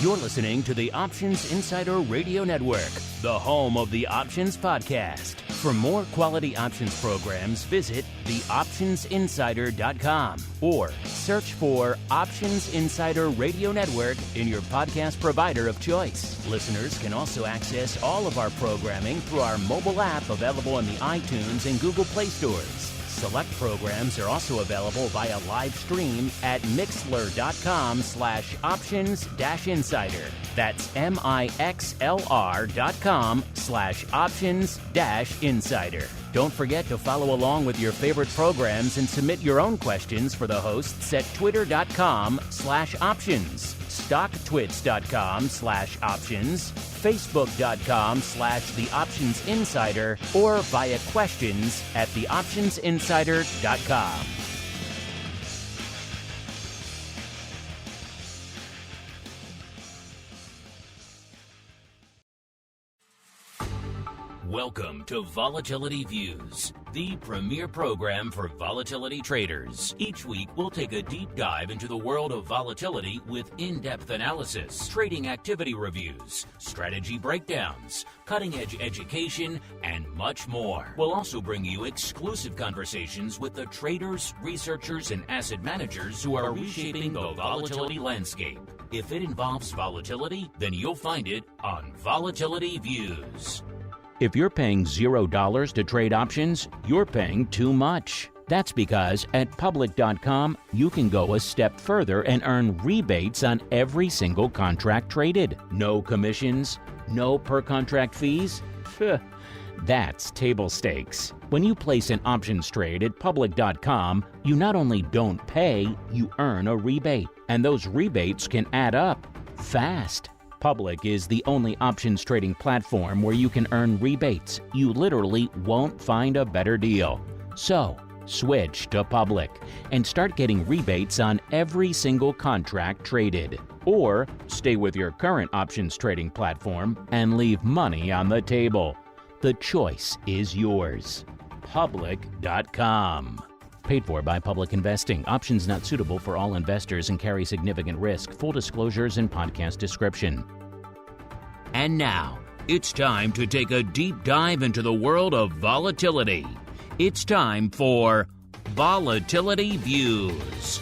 You're listening to the Options Insider Radio Network, the home of the Options Podcast. For more quality options programs, visit theoptionsinsider.com or search for Options Insider Radio Network in your podcast provider of choice. Listeners can also access all of our programming through our mobile app available in the iTunes and Google Play stores. Select programs are also available via live stream at mixlr.com/options-insider. That's mixlr.com/options-insider. Don't forget to follow along with your favorite programs and submit your own questions for the hosts at twitter.com/options, stocktwits.com/options, facebook.com/theoptionsinsider, or via questions at theoptionsinsider.com. Welcome to Volatility Views, the premier program for volatility traders. Each week, we'll take a deep dive into the world of volatility with in-depth analysis, trading activity reviews, strategy breakdowns, cutting-edge education, and much more. We'll also bring you exclusive conversations with the traders, researchers, and asset managers who are reshaping the volatility landscape. If it involves volatility, then you'll find it on Volatility Views. If you're paying $0 to trade options, you're paying too much. That's because at public.com, you can go a step further and earn rebates on every single contract traded. No commissions, no per-contract fees. That's table stakes. When you place an options trade at public.com, you not only don't pay, you earn a rebate. And those rebates can add up fast. Public is the only options trading platform where you can earn rebates. You literally won't find a better deal. So, switch to Public and start getting rebates on every single contract traded. Or stay with your current options trading platform and leave money on the table. The choice is yours. Public.com. Paid for by Public Investing. Options not suitable for all investors and carry significant risk. Full disclosures and podcast description. And now, it's time to take a deep dive into the world of volatility. It's time for Volatility Views.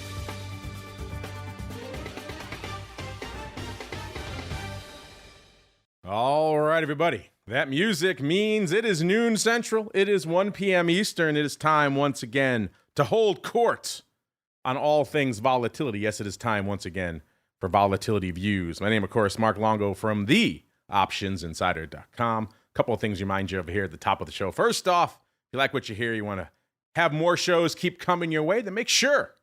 All right, everybody. That music means it is noon Central. It is 1 p.m. Eastern. It is time once again to hold court on all things volatility. Yes, it is time once again for Volatility Views. My name, of course, Mark Longo from the OptionsInsider.com. A couple of things remind you over here at the top of the show. First off, if you like what you hear, you want to have more shows keep coming your way, then make sure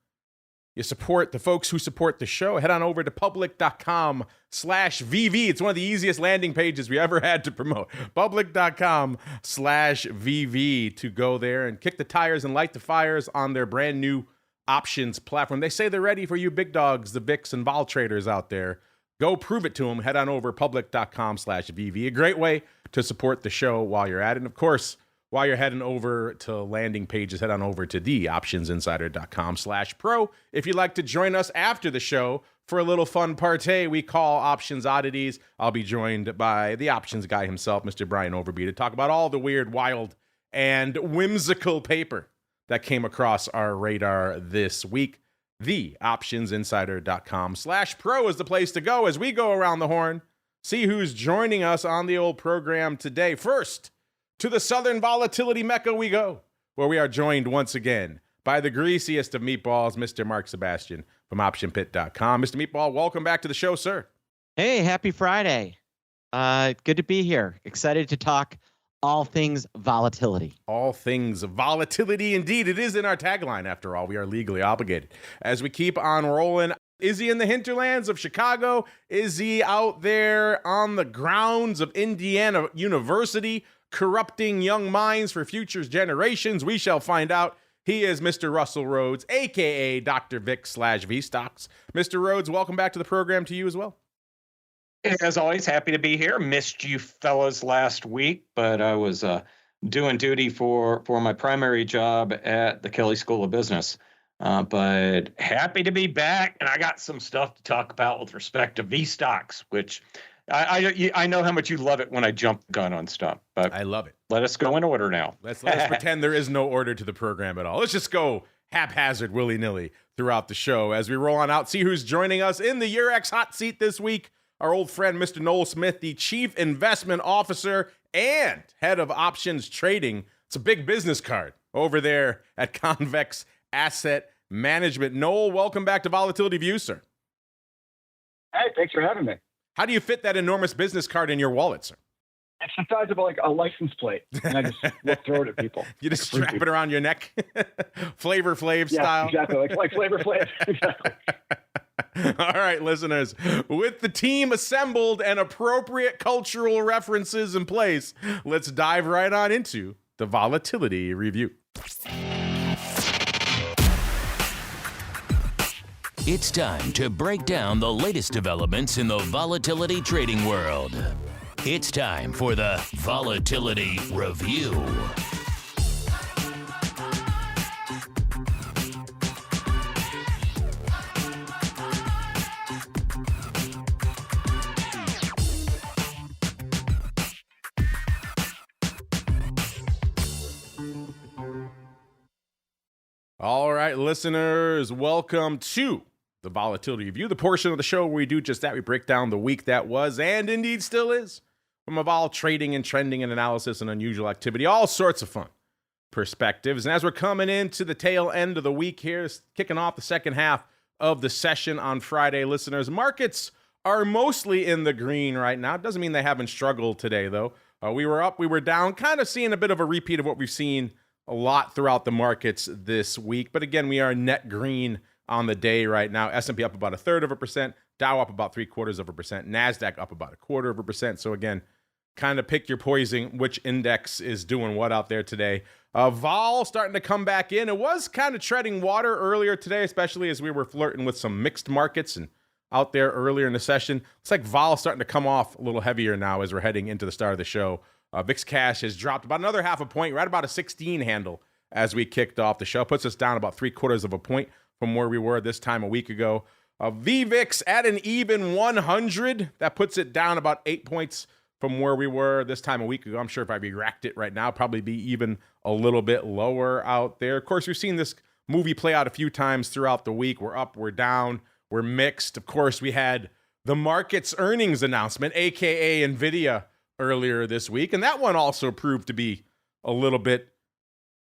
you support the folks who support the show. Head on over to public.com/VV. It's one of the easiest landing pages we ever had to promote. Public.com/VV to go there and kick the tires and light the fires on their brand new options platform. They say they're ready for you big dogs, the VIX and vol traders out there. Go prove it to them. Head on over public.com/VV. A great way to support the show while you're at it. And of course, while you're heading over to landing pages, head on over to theoptionsinsider.com/pro. If you'd like to join us after the show for a little fun partay we call Options Oddities, I'll be joined by the options guy himself, Mr. Brian Overby, to talk about all the weird, wild, and whimsical paper that came across our radar this week. Theoptionsinsider.com/pro is the place to go as we go around the horn, see who's joining us on the old program today. First, to the Southern Volatility Mecca we go, where we are joined once again by the greasiest of meatballs, Mr. Mark Sebastian from OptionPit.com. Mr. Meatball, welcome back to the show, sir. Hey, happy Friday. Good to be here. Excited to talk all things volatility. All things volatility, indeed. It is in our tagline, after all. We are legally obligated. As we keep on rolling, is he in the hinterlands of Chicago? Is he out there on the grounds of Indiana University, corrupting young minds for future generations? We shall find out. He is Mr. Russell Rhoads, a.k.a. Dr. VIX/VSTOXX. Mr. Rhoads, welcome back to the program to you as well. As always, happy to be here. Missed you fellas last week, but I was doing duty for my primary job at the Kelley School of Business. But happy to be back, and I got some stuff to talk about with respect to VSTOXX, which I know how much you love it when I jump the gun on stuff. But I love it. let us go in order now. Let's pretend there is no order to the program at all. Let's just go haphazard, willy-nilly throughout the show as we roll on out. See who's joining us in the UVX hot seat this week. Our old friend, Mr. Noel Smith, the Chief Investment Officer and Head of Options Trading. It's a big business card over there at Convex Asset Management. Noel, welcome back to Volatility View, sir. Hey, thanks for having me. How do you fit that enormous business card in your wallet, sir? It's the size of like a license plate, and I just throw it at people. You just strap it around your neck, Flavor Flav style. Yeah, exactly, like Flavor Flav. Exactly. All right, listeners, with the team assembled and appropriate cultural references in place, let's dive right on into the Volatility Review. It's time to break down the latest developments in the volatility trading world. It's time for the Volatility Review. All right, listeners, welcome to the Volatility Review, the portion of the show where we do just that. We break down the week that was and indeed still is, from a vol trading and trending and analysis and unusual activity, all sorts of fun perspectives. And as we're coming into the tail end of the week here, kicking off the second half of the session on Friday, listeners, markets are mostly in the green right now. It doesn't mean they haven't struggled today, though. We were up, we were down, kind of seeing a bit of a repeat of what we've seen a lot throughout the markets this week. But again, we are net green on the day right now. S&P up about 1/3%, Dow up about 0.75%, NASDAQ up about 0.25%. So again, kind of pick your poison, which index is doing what out there today. Vol starting to come back in. It was kind of treading water earlier today, especially as we were flirting with some mixed markets and out there earlier in the session. Looks like Vol starting to come off a little heavier now as we're heading into the start of the show. VIX cash has dropped about another 0.5 point, right about a 16 handle as we kicked off the show. Puts us down about 0.75 point from where we were this time a week ago. VVIX at an even 100. That puts it down about 8 points from where we were this time a week ago. I'm sure if I re-racked it right now, probably be even a little bit lower out there. Of course, we've seen this movie play out a few times throughout the week. We're up, we're down, we're mixed. Of course, we had the market's earnings announcement, aka NVIDIA, earlier this week, and that one also proved to be a little bit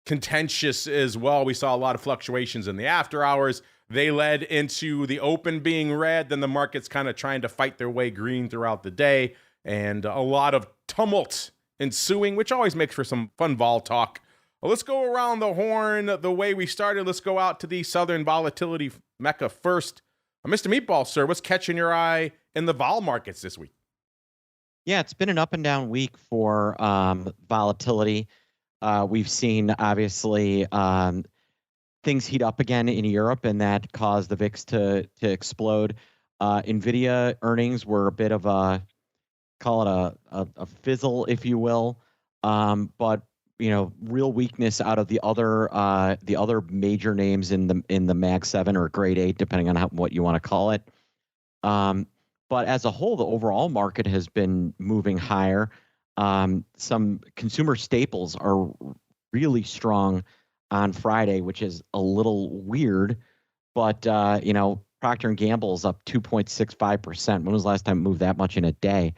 contentious as well. We saw a lot of fluctuations in the after hours. They led into the open being red, then the market's kind of trying to fight their way green throughout the day, and a lot of tumult ensuing, which always makes for some fun vol talk. Well, let's go around the horn the way we started. Let's go out to the Southern Volatility Mecca first. Mr. Meatball, sir, what's catching your eye in the vol markets this week? Yeah, it's been an up and down week for volatility. We've seen, obviously, things heat up again in Europe, and that caused the VIX to explode. NVIDIA earnings were a bit of a, call it a fizzle, if you will. But, real weakness out of the other major names in the Mag 7 or Grade 8, depending on what you want to call it. But as a whole, the overall market has been moving higher. Some consumer staples are really strong on Friday, which is a little weird. But, Procter & Gamble is up 2.65%. When was the last time it moved that much in a day?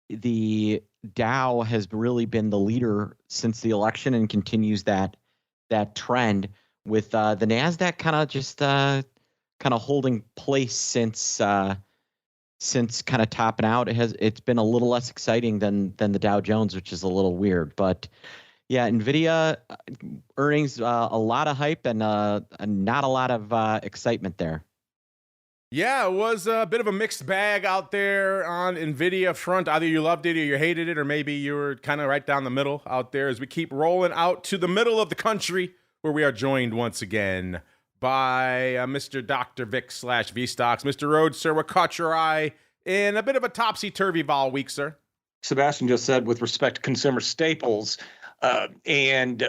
The Dow has really been the leader since the election and continues that trend, with the NASDAQ kind of holding place since kind of topping out. It's been a little less exciting than the Dow Jones, which is a little weird. But yeah, NVIDIA earnings, a lot of hype and not a lot of excitement there. Yeah, it was a bit of a mixed bag out there on NVIDIA front. Either you loved it or you hated it, or maybe you were kind of right down the middle out there as we keep rolling out to the middle of the country, where we are joined once again by Mr. Dr. VIX / VSTOXX. Mr. Rhoads, sir, what caught your eye in a bit of a topsy-turvy vol week, sir? Sebastian just said with respect to consumer staples, and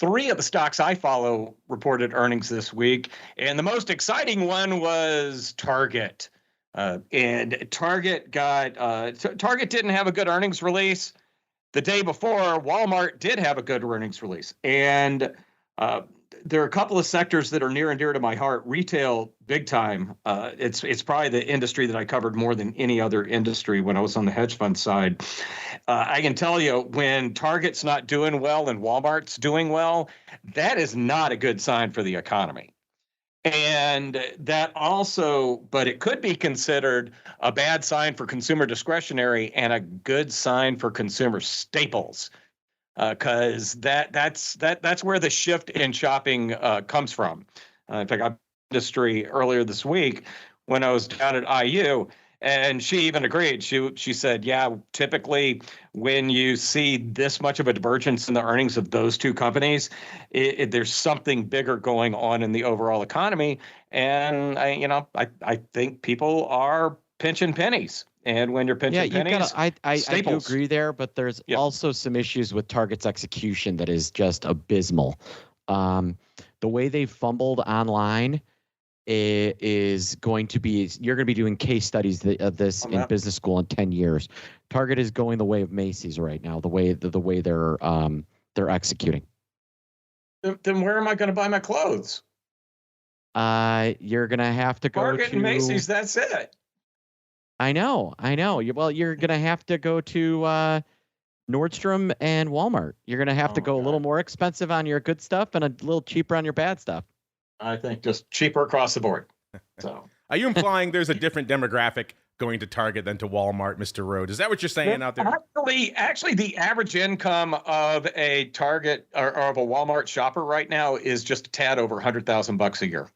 3 of the stocks I follow reported earnings this week, and the most exciting one was Target. And Target didn't have a good earnings release. The day before, Walmart did have a good earnings release. And there are a couple of sectors that are near and dear to my heart. Retail, big time. It's probably the industry that I covered more than any other industry when I was on the hedge fund side. I can tell you, when Target's not doing well and Walmart's doing well, that is not a good sign for the economy. And that also, but it could be considered a bad sign for consumer discretionary and a good sign for consumer staples, because that's where the shift in shopping comes from. In fact, I industry earlier this week when I was down at IU, and she even agreed. She said, yeah, typically when you see this much of a divergence in the earnings of those two companies, there's something bigger going on in the overall economy. And I think people are pinching pennies. And when you're pinching pennies, I do agree there, but there's also some issues with Target's execution that is just abysmal. The way they fumbled online is going to be, you're going to be doing case studies of this in business school in 10 years. Target is going the way of Macy's right now, the way they're executing. Then where am I going to buy my clothes? You're going to have to go Target to and Macy's. That's it. I know. Well, you're going to have to go to Nordstrom and Walmart. You're going to have to go a little more expensive on your good stuff and a little cheaper on your bad stuff. I think just cheaper across the board. So, are you implying there's a different demographic going to Target than to Walmart, Mr. Rhoads? Is that what you're saying out there? Actually, the average income of a Target or of a Walmart shopper right now is just a tad over $100,000 a year.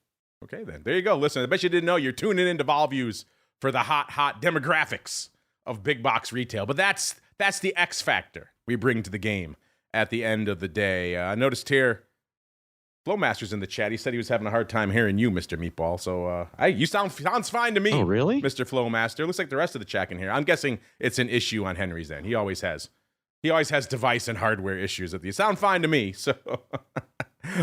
Okay, then there you go. Listen, I bet you didn't know you're tuning into Vol Views for the hot demographics of big box retail. But that's the X factor we bring to the game at the end of the day. I noticed here, Flowmaster's in the chat. He said he was having a hard time hearing you, Mr. Meatball. So you sounds fine to me. Oh, really? Mr. Flowmaster. Looks like the rest of the chat can hear. I'm guessing it's an issue on Henry's end. He always has device and hardware issues. You sound fine to me. So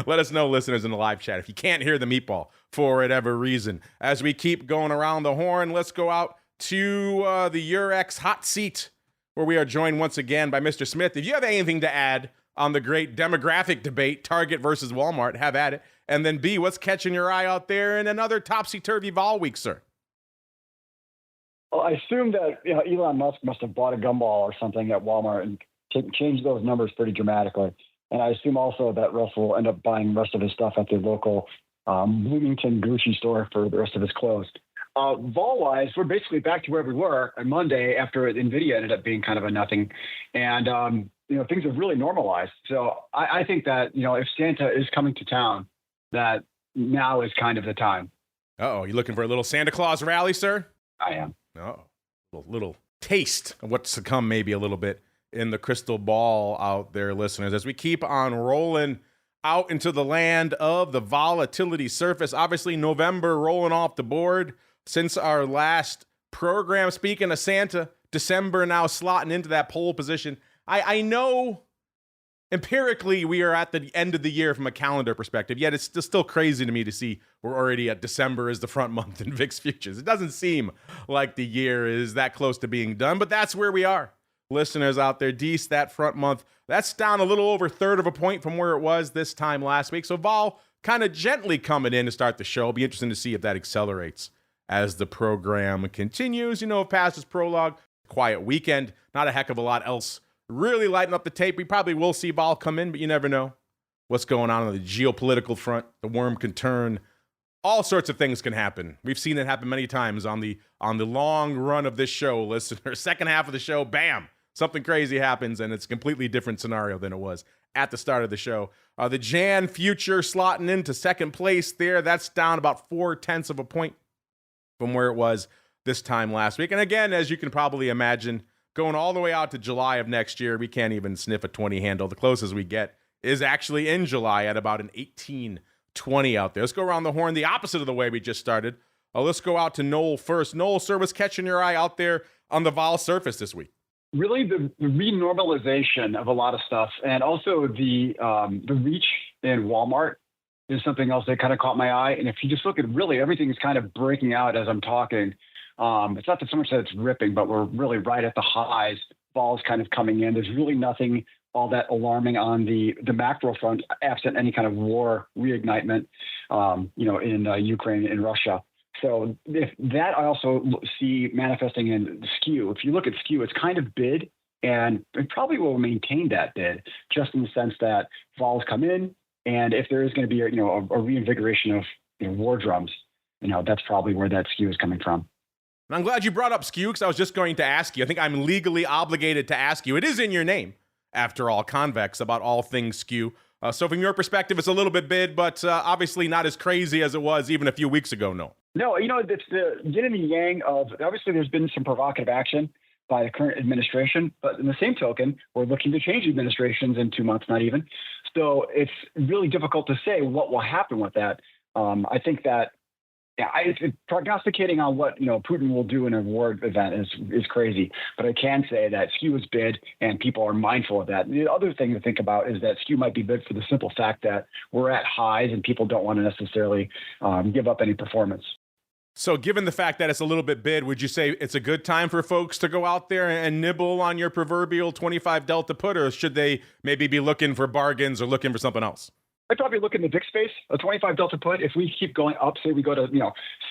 let us know, listeners in the live chat, if you can't hear the Meatball for whatever reason. As we keep going around the horn, let's go out to the UVX hot seat, where we are joined once again by Mr. Smith. If you have anything to add on the great demographic debate, Target versus Walmart, have at it. And then B, what's catching your eye out there in another topsy-turvy vol week, sir? Well, I assume that Elon Musk must have bought a gumball or something at Walmart and changed those numbers pretty dramatically. And I assume also that Russell will end up buying the rest of his stuff at the local Bloomington Gucci store for the rest of his clothes. Vol-wise, we're basically back to where we were on Monday after NVIDIA ended up being kind of a nothing. And, things have really normalized. So I think that, if Santa is coming to town, that now is kind of the time. Uh-oh, you looking for a little Santa Claus rally, sir? I am. Oh, a little taste of what's to come, maybe a little bit in the crystal ball out there, listeners, as we keep on rolling out into the land of the volatility surface. Obviously, November rolling off the board since our last program. Speaking of Santa, December now slotting into that pole position. I know empirically we are at the end of the year from a calendar perspective, yet it's still crazy to me to see we're already at December as the front month in VIX futures. It doesn't seem like the year is that close to being done, but that's where we are. Listeners out there, that front month, that's down a little over a third of a point from where it was this time last week. So vol kind of gently coming in to start the show. It'll be interesting to see if that accelerates as the program continues. Past this prologue, quiet weekend, not a heck of a lot else really lighting up the tape. We probably will see vol come in, but you never know what's going on the geopolitical front. The worm can turn. All sorts of things can happen. We've seen it happen many times on the long run of this show, listener. Second half of the show, bam, something crazy happens, and it's a completely different scenario than it was at the start of the show. The Jan future slotting into second place there. That's down about 0.4 of a point from where it was this time last week. And again, as you can probably imagine, going all the way out to July of next year, we can't even sniff a 20 handle. The closest we get is actually in July at about an 18.20 out there. Let's go around the horn the opposite of the way we just started. Let's go out to Noel first. Noel, sir, what's catching your eye out there on the vol surface this week? Really, the renormalization of a lot of stuff, and also the reach in Walmart is something else that kind of caught my eye. And if you just look at really everything is kind of breaking out as I'm talking. It's not that so much that it's ripping, but we're really right at the highs. Balls kind of coming in. There's really nothing all that alarming on the macro front, absent any kind of war reignitement, in Ukraine and Russia. So if that I also see manifesting in the skew. If you look at skew, it's kind of bid, and it probably will maintain that bid, just in the sense that vols come in, and if there is going to be a reinvigoration of war drums, that's probably where that skew is coming from. And I'm glad you brought up skew, because I was just going to ask you. I think I'm legally obligated to ask you. It is in your name, after all, Convex, about all things skew. So from your perspective, it's a little bit bid, but obviously not as crazy as it was even a few weeks ago, no? No, it's the yin and the yang of, obviously there's been some provocative action by the current administration, but in the same token, we're looking to change administrations in 2 months, not even. So it's really difficult to say what will happen with that. I think that prognosticating on what Putin will do in a war event is crazy, but I can say that skew is bid, and people are mindful of that. The other thing to think about is that skew might be bid for the simple fact that we're at highs, and people don't want to necessarily give up any performance. So given the fact that it's a little bit bid, would you say it's a good time for folks to go out there and nibble on your proverbial 25 delta put, or should they maybe be looking for bargains or looking for something else? I'd probably look in the VIX space, a 25 delta put. If we keep going up, say we go to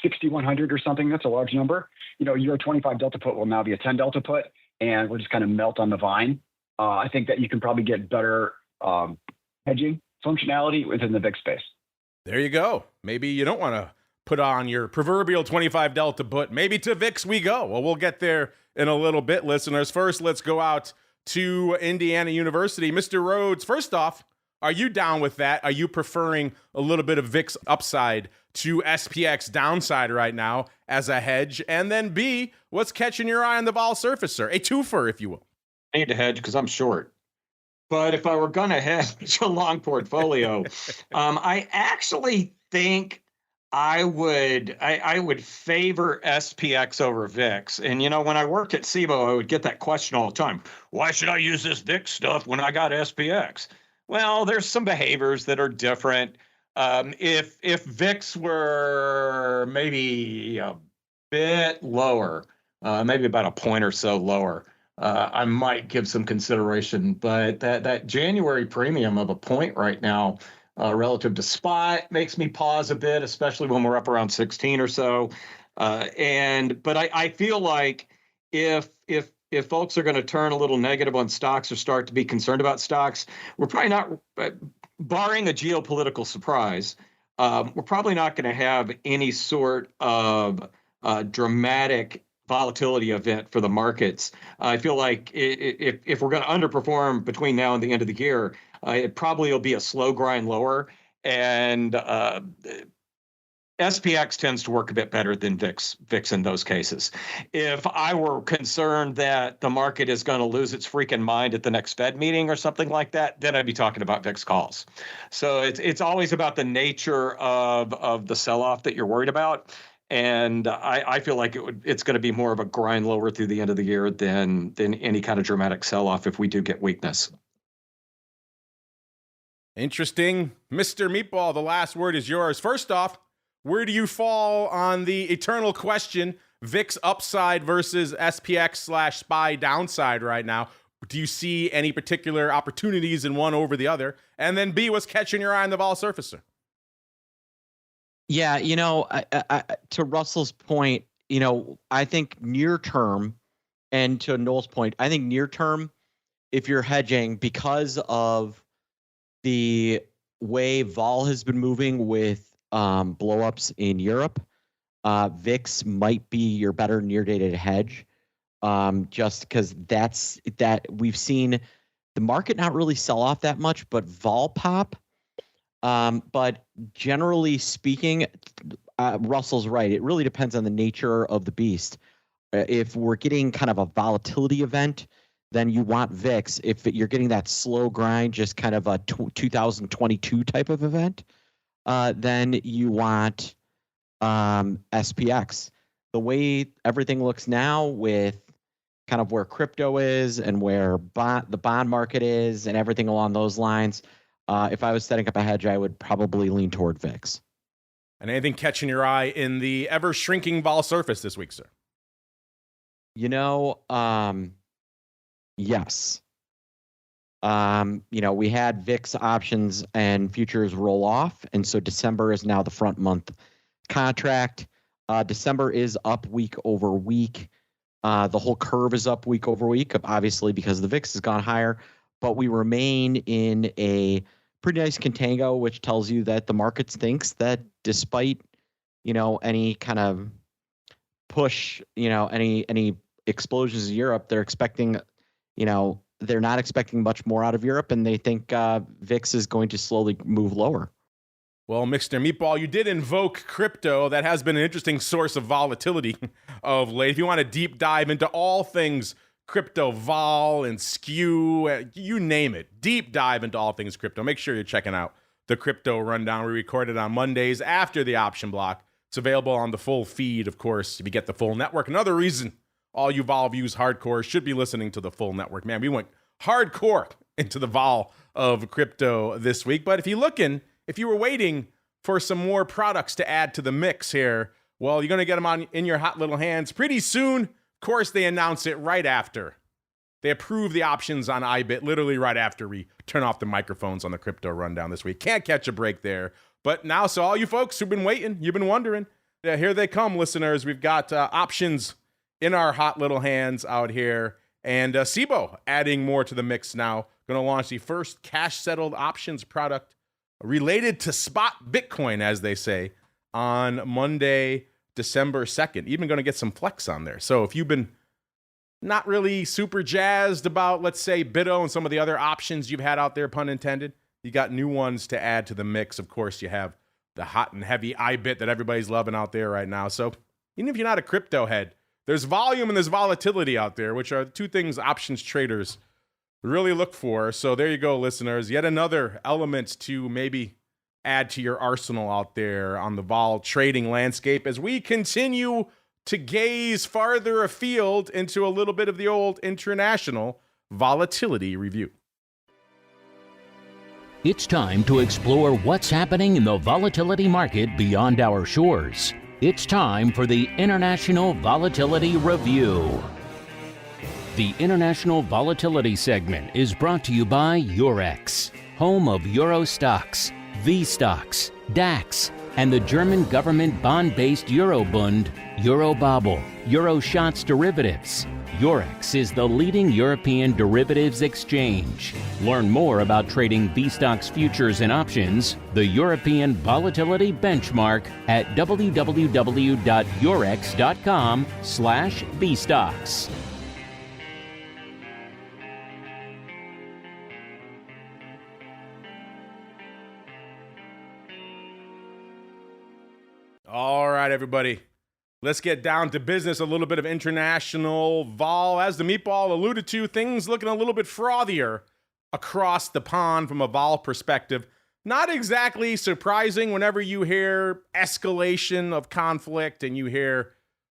6,100 or something, that's a large number. Your 25 delta put will now be a 10 delta put, and we'll just kind of melt on the vine. I think that you can probably get better hedging functionality within the VIX space. There you go. Maybe you don't want to put on your proverbial 25 delta put. Maybe to VIX we go. Well, we'll get there in a little bit, listeners. First, let's go out to Indiana University. Mr. Rhoads, first off, are you down with that? Are you preferring a little bit of VIX upside to SPX downside right now as a hedge? And then B, what's catching your eye on the vol surfacer? A twofer, if you will. I need to hedge because I'm short. But if I were going to hedge a long portfolio, I actually think I would favor SPX over VIX. And, when I worked at SIBO, I would get that question all the time. Why should I use this VIX stuff when I got SPX? Well, there's some behaviors that are different. If VIX were maybe a bit lower, maybe about a point or so lower, I might give some consideration. But that January premium of a point right now, relative to spot, makes me pause a bit, especially when we're up around 16 or so. But I feel like if folks are going to turn a little negative on stocks or start to be concerned about stocks, we're probably not, barring a geopolitical surprise, we're probably not going to have any sort of dramatic volatility event for the markets. I feel like if we're going to underperform between now and the end of the year, it probably will be a slow grind lower, and SPX tends to work a bit better than VIX in those cases. If I were concerned that the market is going to lose its freaking mind at the next Fed meeting or something like that, then I'd be talking about VIX calls. So it's always about the nature of the sell-off that you're worried about. And I feel like it's going to be more of a grind lower through the end of the year than any kind of dramatic sell-off if we do get weakness. Interesting. Mr. Meatball, the last word is yours. First off, where do you fall on the eternal question, VIX upside versus SPX/SPY downside right now? Do you see any particular opportunities in one over the other? And then B, what's catching your eye on the vol surfacer? Yeah, to Russell's point, I think near term, and to Noel's point, I think near term, if you're hedging because of the way vol has been moving with blowups in Europe, VIX might be your better near-dated hedge, just because that we've seen the market not really sell off that much, but vol pop. But generally speaking, Russell's right. It really depends on the nature of the beast. If we're getting kind of a volatility event, then you want VIX. If you're getting that slow grind, just kind of a 2022 type of event, then you want SPX. The way everything looks now with kind of where crypto is and where the bond market is and everything along those lines, if I was setting up a hedge, I would probably lean toward VIX. And anything catching your eye in the ever shrinking vol surface this week, sir? Yes. We had VIX options and futures roll off, and so December is now the front month contract. December is up week over week. The whole curve is up week over week, obviously because the VIX has gone higher, but we remain in a pretty nice contango, which tells you that the market thinks that despite, any kind of push, any explosions in Europe, they're expecting, they're not expecting much more out of Europe, and they think VIX is going to slowly move lower. Well, Mr. Meatball, you did invoke crypto. That has been an interesting source of volatility of late. If you want to deep dive into all things crypto, vol and skew, you name it, deep dive into all things crypto, make sure you're checking out the Crypto Rundown. We record it on Mondays after the option block. It's available on the full feed, of course, if you get the full network. Another reason all you vol views hardcore should be listening to the full network. Man, we went hardcore into the vol of crypto this week. But if you were waiting for some more products to add to the mix here, well, you're going to get them in your hot little hands pretty soon. Of course, they announce it right after. They approve the options on iBit literally right after we turn off the microphones on the Crypto Rundown this week. Can't catch a break there. But now, so all you folks who've been waiting, you've been wondering, here they come, listeners. We've got options in our hot little hands out here. And SIBO adding more to the mix now. Going to launch the first cash-settled options product related to spot Bitcoin, as they say, on Monday, December 2nd. Even going to get some flex on there. So if you've been not really super jazzed about, let's say, BITO and some of the other options you've had out there, pun intended, you got new ones to add to the mix. Of course, you have the hot and heavy iBit that everybody's loving out there right now. So even if you're not a crypto head, there's volume and there's volatility out there, which are the two things options traders really look for. So there you go, listeners. Yet another element to maybe add to your arsenal out there on the vol trading landscape as we continue to gaze farther afield into a little bit of the old international volatility review. It's time to explore what's happening in the volatility market beyond our shores. It's time for the International Volatility Review. The International Volatility segment is brought to you by Eurex, home of Euro stocks, VSTOXX, DAX, and the German government bond-based Eurobund, Eurobobble, Euroshots derivatives. Eurex is the leading European derivatives exchange. Learn more about trading VSTOXX futures and options, the European volatility benchmark, at www.eurex.com/VSTOXX. All right, everybody. Let's get down to business. A little bit of international vol. As the Meatball alluded to, things looking a little bit frothier across the pond from a vol perspective. Not exactly surprising whenever you hear escalation of conflict and you hear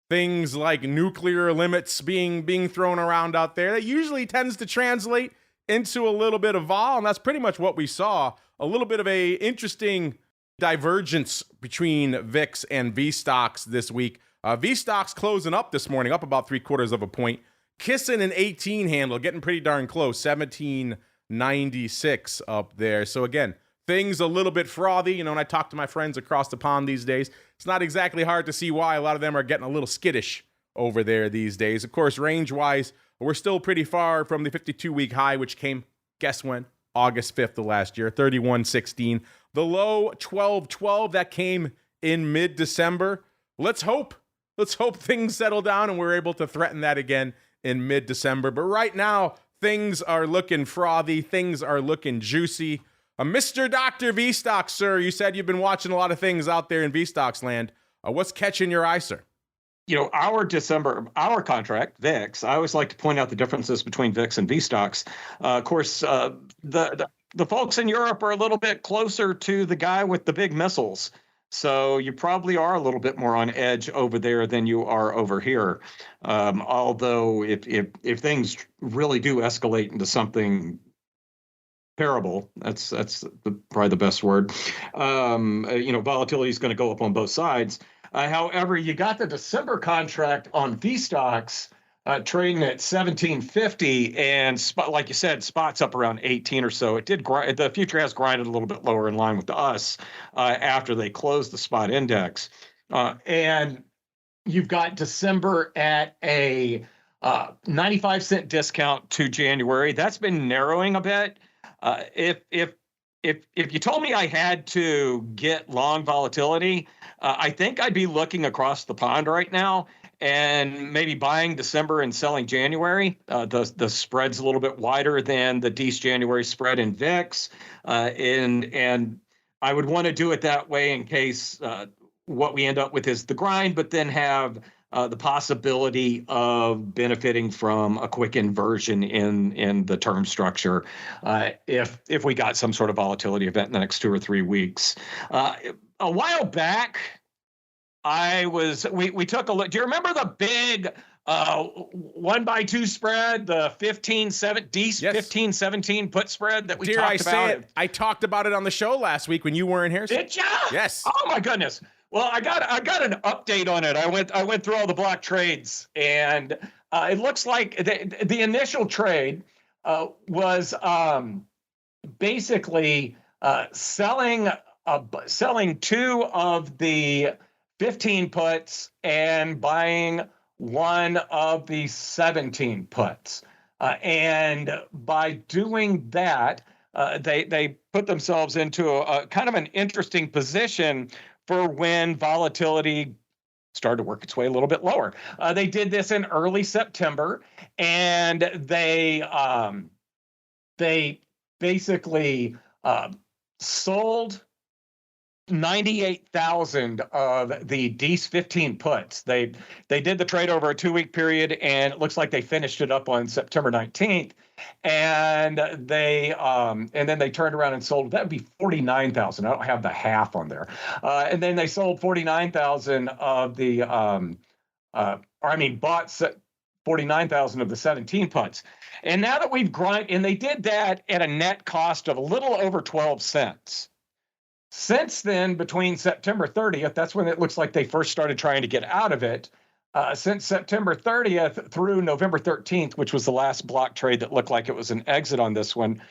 things like nuclear limits being thrown around out there. That usually tends to translate into a little bit of vol, and that's pretty much what we saw. A little bit of a interesting divergence between VIX and VSTOXX this week. VSTOXX closing up this morning, up about 3/4 of a point. Kissing an 18 handle, getting pretty darn close, 1796 up there. So again, things a little bit frothy. When I talk to my friends across the pond these days, it's not exactly hard to see why a lot of them are getting a little skittish over there these days. Of course, range-wise, we're still pretty far from the 52-week high, which came, guess when? August 5th of last year, 31.16. The low, 12.12, that came in mid-December. Let's hope things settle down and we're able to threaten that again in mid-December. But right now, things are looking frothy. Things are looking juicy. Mr. Dr. VSTOXX, sir, you said you've been watching a lot of things out there in VSTOXX land. What's catching your eye, sir? Our contract, VIX, I always like to point out the differences between VIX and VSTOXX. Of course, the folks in Europe are a little bit closer to the guy with the big missiles. So you probably are a little bit more on edge over there than you are over here. Although if things really do escalate into something terrible, that's probably the best word. Volatility is going to go up on both sides. However, you got the December contract on VSTOXX trading at 1750, and like you said, spot's up around 18 or so. It did grind. The future has grinded a little bit lower in line with us after they closed the spot index, and you've got December at a 95-cent discount to January. That's been narrowing a bit. If you told me I had to get long volatility, I think I'd be looking across the pond right now and maybe buying December and selling January. The spread's a little bit wider than the Dece January spread in VIX, and I would want to do it that way in case what we end up with is the grind, but then have the possibility of benefiting from a quick inversion in the term structure if we got some sort of volatility event in the next 2 or 3 weeks. A while back, we took a look. Do you remember the big 1x2 spread, the 15-17 put spread that we talked about? I talked about it on the show last week when you weren't here. Did you? Yes. Oh my goodness. Well, I got an update on it. I went through all the block trades, and it looks like the initial trade was basically selling 2 of the 15 puts and buying 1 of the 17 puts. And by doing that, they put themselves into a kind of an interesting position for when volatility started to work its way a little bit lower. They did this in early September, and they basically sold 98,000 of the Dece 15 puts. They did the trade over a 2-week period, and it looks like they finished it up on September 19th. And then they turned around and sold. That would be 49,000. I don't have the half on there. And then they sold 49,000 of the, bought 49,000 of the 17 puts. And now that we've grinded, and they did that at a net cost of a little over 12 cents. Since then, between September 30th, that's when it looks like they first started trying to get out of it. Since September 30th through November 13th, which was the last block trade that looked like it was an exit on this one,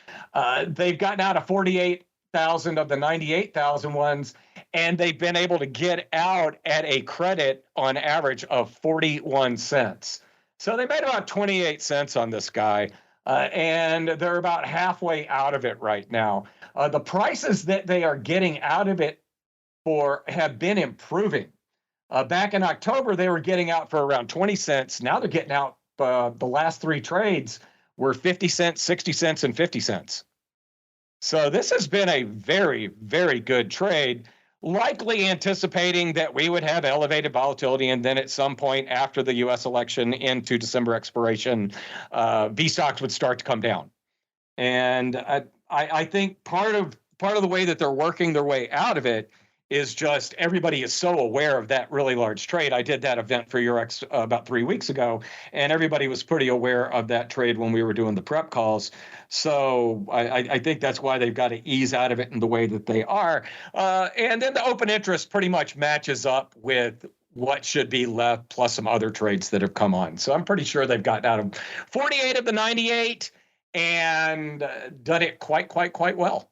they've gotten out of 48,000 of the 98,000 ones, and they've been able to get out at a credit on average of 41 cents. So they made about 28 cents on this guy, and they're about halfway out of it right now. The prices that they are getting out of it for have been improving. Back in October, they were getting out for around 20 cents. Now they're getting out, the last 3 trades were 50 cents, 60 cents, and 50 cents. So this has been a very, very good trade, likely anticipating that we would have elevated volatility, and then at some point after the U.S. election into December expiration, VSTOXX would start to come down. And I think part of the way that they're working their way out of it is just everybody is so aware of that really large trade. I did that event for UVX about 3 weeks ago, and everybody was pretty aware of that trade when we were doing the prep calls. So I think that's why they've got to ease out of it in the way that they are. And then the open interest pretty much matches up with what should be left, plus some other trades that have come on. So I'm pretty sure they've gotten out of 48 of the 98 and done it quite well.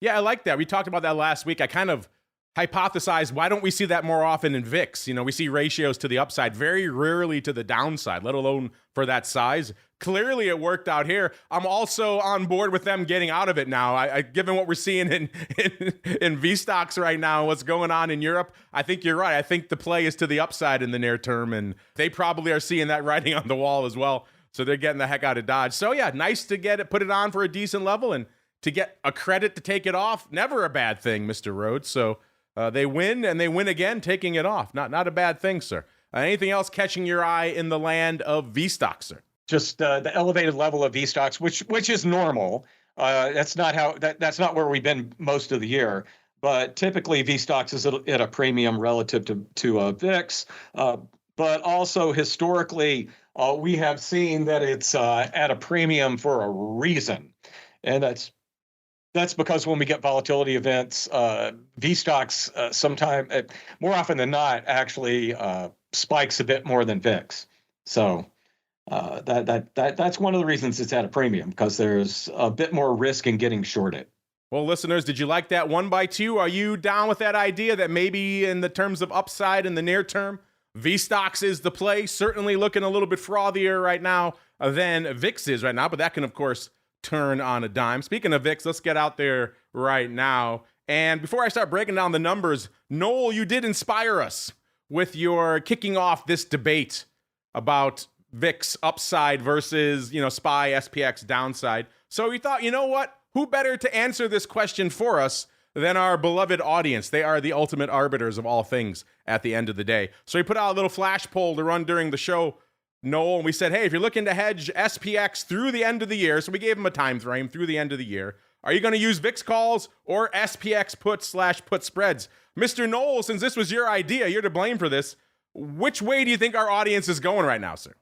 Yeah, I like that. We talked about that last week. I kind of hypothesized, why don't we see that more often in VIX? You know, we see ratios to the upside, very rarely to the downside, let alone for that size. Clearly it worked out here. I'm also on board with them getting out of it now. Given what we're seeing in VSTOXX right now, what's going on in Europe, I think you're right. I think the play is to the upside in the near term, and they probably are seeing that writing on the wall as well. So they're getting the heck out of Dodge. So yeah, nice to put it on for a decent level, and to get a credit to take it off, never a bad thing, Mr. Rhoads. So they win, and they win again, taking it off. Not a bad thing, sir. Anything else catching your eye in the land of VSTOXX, sir? Just the elevated level of VSTOXX, which is normal. That's not where we've been most of the year. but typically VSTOXX is at a premium relative to VIX. But also historically, we have seen that it's at a premium for a reason, and that's because when we get volatility events, VSTOXX more often than not, actually spikes a bit more than VIX. So that's one of the reasons it's at a premium, because there's a bit more risk in getting shorted. Well, listeners, did you like that 1x2? Are you down with that idea that maybe in the terms of upside in the near term, VSTOXX is the play? Certainly looking a little bit frothier right now than VIX is right now, but that can, of course, turn on a dime. Speaking of VIX, let's get out there right now. And before I start breaking down the numbers, Noel, you did inspire us with your kicking off this debate about VIX upside versus, SPY, SPX downside. So we thought, you know what? Who better to answer this question for us than our beloved audience? They are the ultimate arbiters of all things at the end of the day. So we put out a little flash poll to run during the show, Noel, and we said, hey, if you're looking to hedge SPX through the end of the year, so we gave them a time frame through the end of the year, are you going to use VIX calls or SPX put/put spreads? Mr. Noel, since this was your idea, you're to blame for this. Which way do you think our audience is going right now, sir?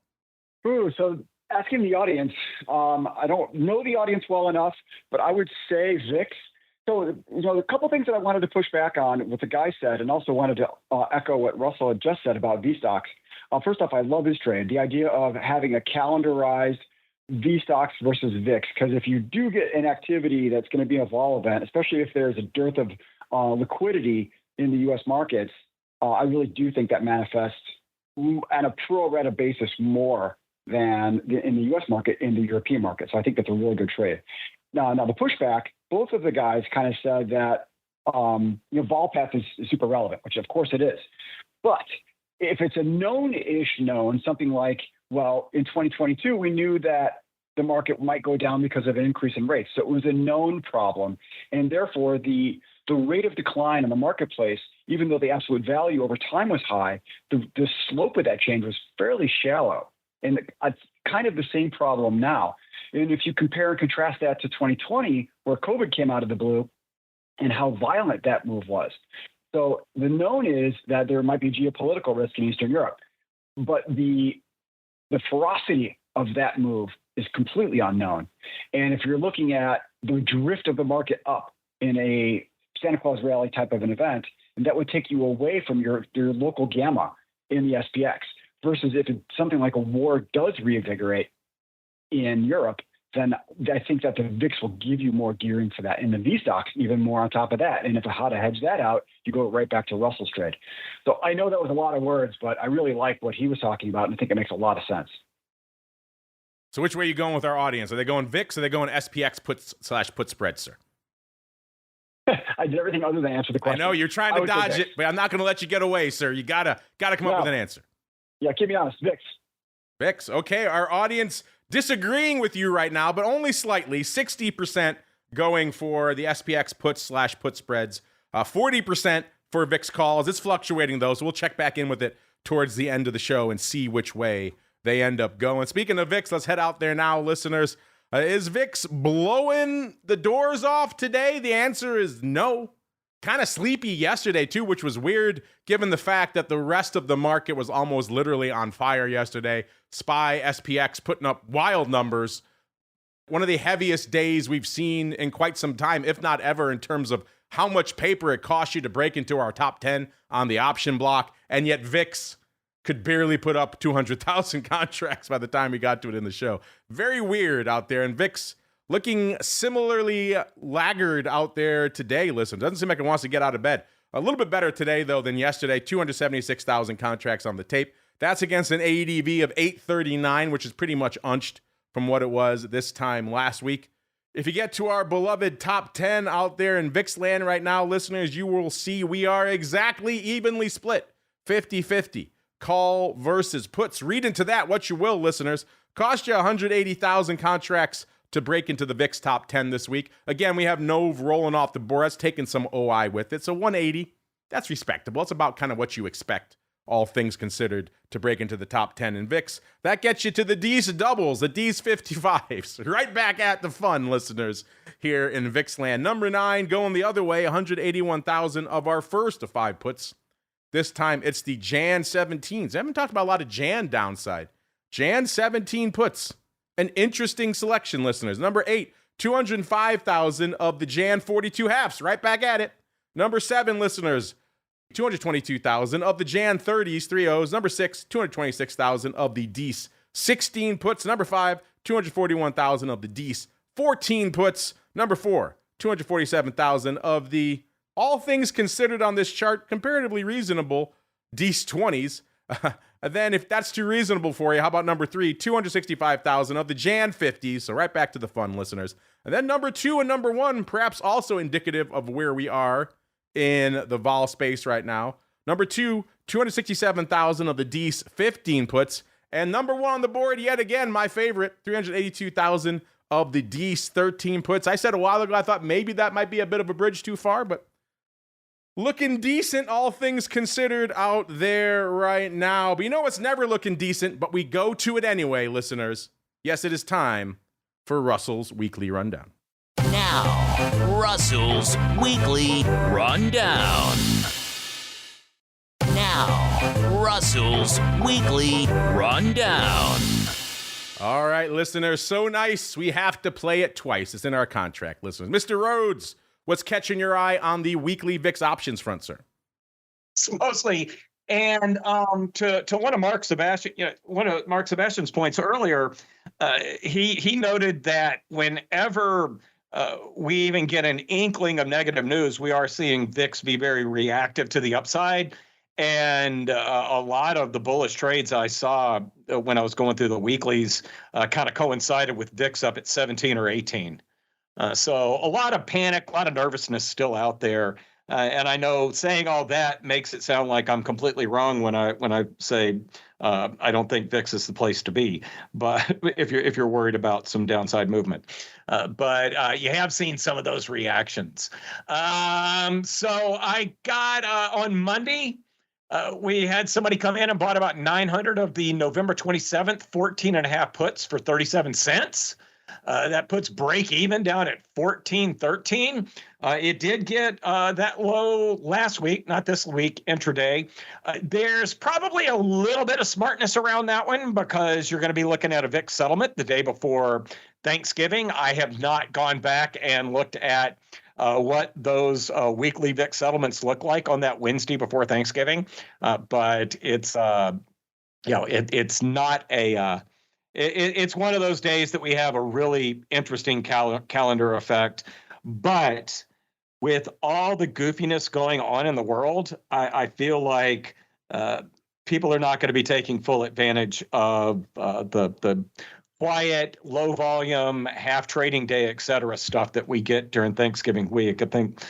Ooh, so asking the audience, I don't know the audience well enough, but I would say VIX. So, a couple things that I wanted to push back on what the guy said, and also wanted to echo what Russell had just said about VSTOXX. First off, I love his trade, the idea of having a calendarized VSTOXX versus VIX, because if you do get an activity that's going to be a vol event, especially if there's a dearth of liquidity in the U.S. markets, I really do think that manifests on a pro rata basis more than in the U.S. market, in the European market. So I think that's a really good trade. Now the pushback, both of the guys kind of said that vol path is super relevant, which of course it is. But if it's a known-ish known, something like, well, in 2022, we knew that the market might go down because of an increase in rates. So it was a known problem. And therefore, the rate of decline in the marketplace, even though the absolute value over time was high, the slope of that change was fairly shallow. And it's kind of the same problem now. And if you compare and contrast that to 2020, where COVID came out of the blue and how violent that move was. So the known is that there might be geopolitical risk in Eastern Europe, but the ferocity of that move is completely unknown. And if you're looking at the drift of the market up in a Santa Claus rally type of an event, and that would take you away from your local gamma in the SPX, versus if something like a war does reinvigorate in Europe, then I think that the VIX will give you more gearing for that. And the VSTOXX even more on top of that. And how to hedge that out, you go right back to Russell's trade. So I know that was a lot of words, but I really like what he was talking about, and I think it makes a lot of sense. So which way are you going with our audience? Are they going VIX or are they going SPX put spread, sir? I did everything other than answer the question. I know you're trying to dodge it, but I'm not going to let you get away, sir. You gotta come up with an answer. Yeah, keep me honest. VIX. VIX. Okay, our audience disagreeing with you right now, but only slightly. 60% going for the SPX put/put spreads. 40% for VIX calls. It's fluctuating though, so we'll check back in with it towards the end of the show and see which way they end up going. Speaking of VIX, let's head out there now, listeners. Is VIX blowing the doors off today? The answer is no. Kind of sleepy yesterday, too, which was weird given the fact that the rest of the market was almost literally on fire yesterday. SPY, SPX putting up wild numbers. One of the heaviest days we've seen in quite some time, if not ever, in terms of how much paper it cost you to break into our top 10 on the option block. And yet VIX could barely put up 200,000 contracts by the time we got to it in the show. Very weird out there. And VIX looking similarly laggard out there today. Listen, doesn't seem like it wants to get out of bed. A little bit better today, though, than yesterday. 276,000 contracts on the tape. That's against an ADV of 839, which is pretty much unched from what it was this time last week. If you get to our beloved top 10 out there in VIX land right now, listeners, you will see we are exactly evenly split. 50-50. Call versus puts. Read into that what you will, listeners. Cost you 180,000 contracts to break into the VIX top 10 this week. Again, we have Nove rolling off the board. That's taking some OI with it. So 180, that's respectable. It's about kind of what you expect all things considered, to break into the top 10 in VIX. That gets you to the D's doubles, the D's 55s. Right back at the fun, listeners, here in VIX land. Number 9 going the other way, 181,000 of our first of 5 puts. This time it's the Jan 17s. I haven't talked about a lot of Jan downside. Jan 17 puts. An interesting selection, listeners. Number 8, 205,000 of the Jan 42 halves. Right back at it. Number 7, listeners, 222,000 of the Jan 30s, 3-0s. Number 6, 226,000 of the Dece 16 puts. Number 5, 241,000 of the Dece 14 puts. Number 4, 247,000 of the, all things considered on this chart, comparatively reasonable Dece 20s. And then if that's too reasonable for you, how about number 3, 265,000 of the Jan 50s. So right back to the fun, listeners. And then number 2 and number 1, perhaps also indicative of where we are in the vol space right now. Number 2, 267,000 of the Dece 15 puts. And number 1 on the board, yet again, my favorite, 382,000 of the Dece 13 puts. I said a while ago, I thought maybe that might be a bit of a bridge too far, but looking decent, all things considered, out there right now. But you know what's never looking decent, but we go to it anyway, listeners. Yes, it is time for Russell's Weekly Rundown. Now, Russell's Weekly Rundown. Now, Russell's Weekly Rundown. All right, listeners, so nice, we have to play it twice. It's in our contract, listeners. Mr. Rhoads, what's catching your eye on the weekly VIX options front, sir? It's mostly, and to one of Mark Sebastian, one of Mark Sebastian's points earlier, he noted that whenever we even get an inkling of negative news, we are seeing VIX be very reactive to the upside. And a lot of the bullish trades I saw when I was going through the weeklies kind of coincided with VIX up at 17 or 18. So a lot of panic, a lot of nervousness still out there. And I know saying all that makes it sound like I'm completely wrong when I say I don't think VIX is the place to be. But if you're worried about some downside movement, but you have seen some of those reactions. So I got on Monday. We had somebody come in and bought about 900 of the November 27th 14.5 puts for 37 cents. That puts break even down at 14.13. It did get that low last week, not this week, intraday. There's probably a little bit of smartness around that one because you're going to be looking at a VIX settlement the day before Thanksgiving. I have not gone back and looked at what those weekly VIX settlements look like on that Wednesday before Thanksgiving, but it's it's not a it's one of those days that we have a really interesting calendar effect. But with all the goofiness going on in the world, I feel like people are not going to be taking full advantage of the quiet, low volume, half trading day, et cetera, stuff that we get during Thanksgiving week. I think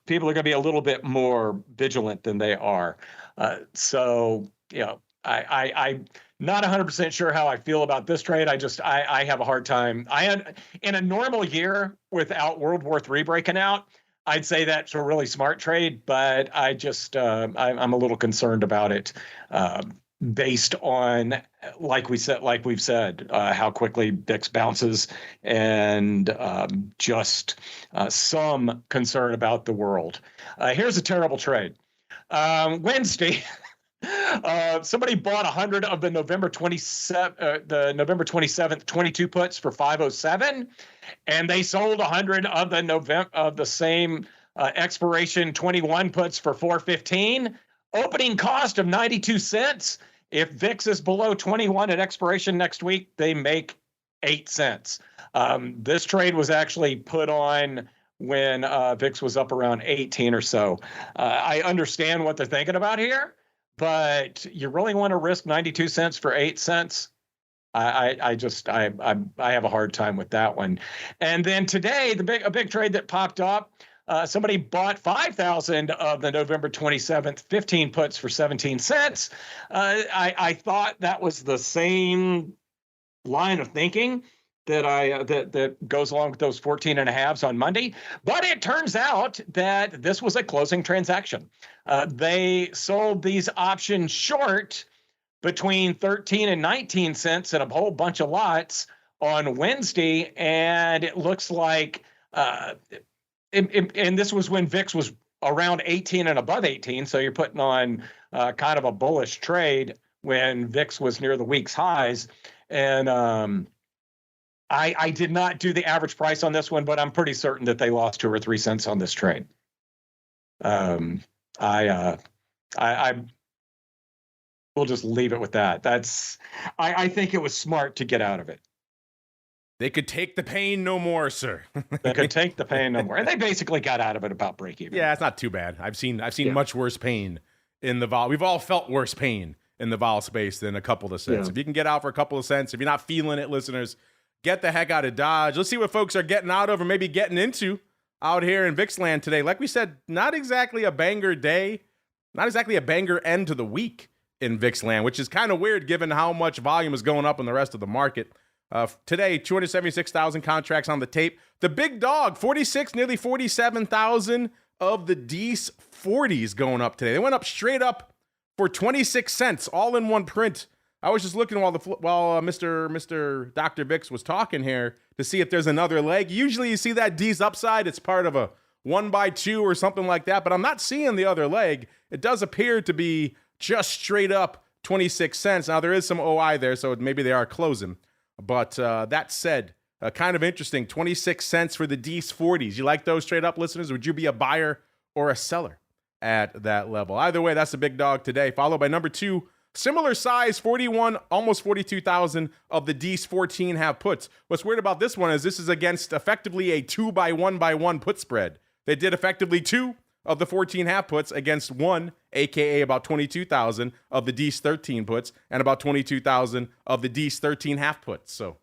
people are going to be a little bit more vigilant than they are. I'm not 100% sure how I feel about this trade. I have a hard time. In a normal year without World War III breaking out, I'd say that's a really smart trade, but I'm a little concerned about it. Based on, like we've said, how quickly VIX bounces and just some concern about the world. Here's a terrible trade. Wednesday, somebody bought 100 of the November 27th 22 puts for 507, and they sold 100 of the same expiration 21 puts for 415. Opening cost of 92 cents. If VIX is below 21 at expiration next week, they make 8 cents. This trade was actually put on when VIX was up around 18 or so. I understand what they're thinking about here, but you really want to risk 92 cents for 8 cents? I have a hard time with that one. And then today, a big trade that popped up. Somebody bought 5,000 of the November 27th 15 puts for 17 cents. I thought that was the same line of thinking. that goes along with those 14.5s on Monday. But it turns out that this was a closing transaction. They sold these options short between 13 and 19 cents in a whole bunch of lots on Wednesday, and it looks like and this was when VIX was around 18 and above 18, so you're putting on kind of a bullish trade when VIX was near the week's highs. And I did not do the average price on this one, but I'm pretty certain that they lost 2 or 3 cents on this trade. I we'll just leave it with that. I think it was smart to get out of it. They could take the pain no more, sir. They could take the pain no more, and they basically got out of it about break even. Yeah, it's not too bad. I've seen much worse pain in the vol. We've all felt worse pain in the vol space than a couple of cents. If you can get out for a couple of cents, if you're not feeling it, listeners, get the heck out of Dodge. Let's see what folks are getting out of or maybe getting into out here in VIX land today. Like we said, not exactly a banger day, not exactly a banger end to the week in VIX land, which is kind of weird given how much volume is going up in the rest of the market. Today, 276,000 contracts on the tape. The big dog, 46, nearly 47,000 of the D40s going up today. They went up straight up for 26 cents, all in one print. I was just looking while Mr. Dr. VIX was talking here to see if there's another leg. Usually you see that D's upside. It's part of a 1x2 or something like that, but I'm not seeing the other leg. It does appear to be just straight up 26 cents. Now, there is some OI there, so maybe they are closing. But that said, kind of interesting, 26 cents for the D40s. You like those straight up, listeners? Would you be a buyer or a seller at that level? Either way, that's the big dog today, followed by number 2, similar size, 41, almost 42,000 of the D14 have puts. What's weird about this one is this is against effectively a 2x1x1 put spread. They did effectively 2 of the 14 half puts against 1, aka about 22,000 of the D's 13 puts and about 22,000 of the D's 13 half puts. So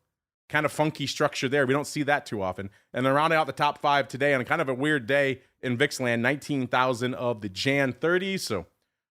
kind of funky structure there. We don't see that too often. And then rounding out the top 5 today on kind of a weird day in VIX land, 19,000 of the Jan 30s. So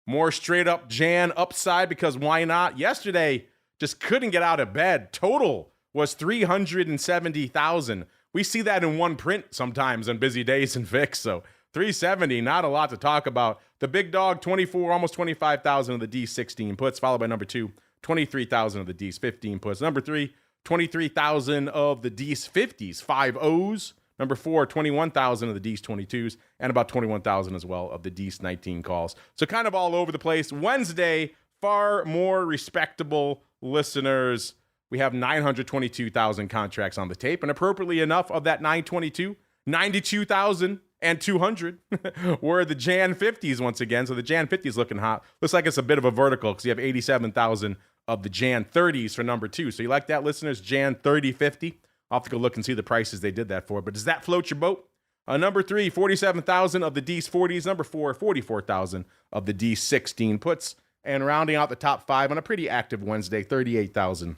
more straight up Jan upside because why not? Yesterday, just couldn't get out of bed. Total was 370,000. We see that in one print sometimes on busy days in VIX. So 370, not a lot to talk about. The big dog, 24, almost 25,000 of the D16 puts, followed by number 2, 23,000 of the D's 15 puts. Number 3, 23,000 of the D's 50s, 5 O's. Number 4, 21,000 of the D's 22s, and about 21,000 as well of the D's 19 calls. So kind of all over the place. Wednesday, far more respectable, listeners. We have 922,000 contracts on the tape, and appropriately enough, of that 922, 92,200 were the Jan 50s once again. So the Jan 50s looking hot. Looks like it's a bit of a vertical because you have 87,000 of the Jan 30s for number 2. So you like that, listeners? Jan 3050. I'll have to go look and see the prices they did that for. But does that float your boat? Number 3, 47,000 of the D's 40s. Number 4, 44,000 of the D's 16 puts. And rounding out the top 5 on a pretty active Wednesday, 38,000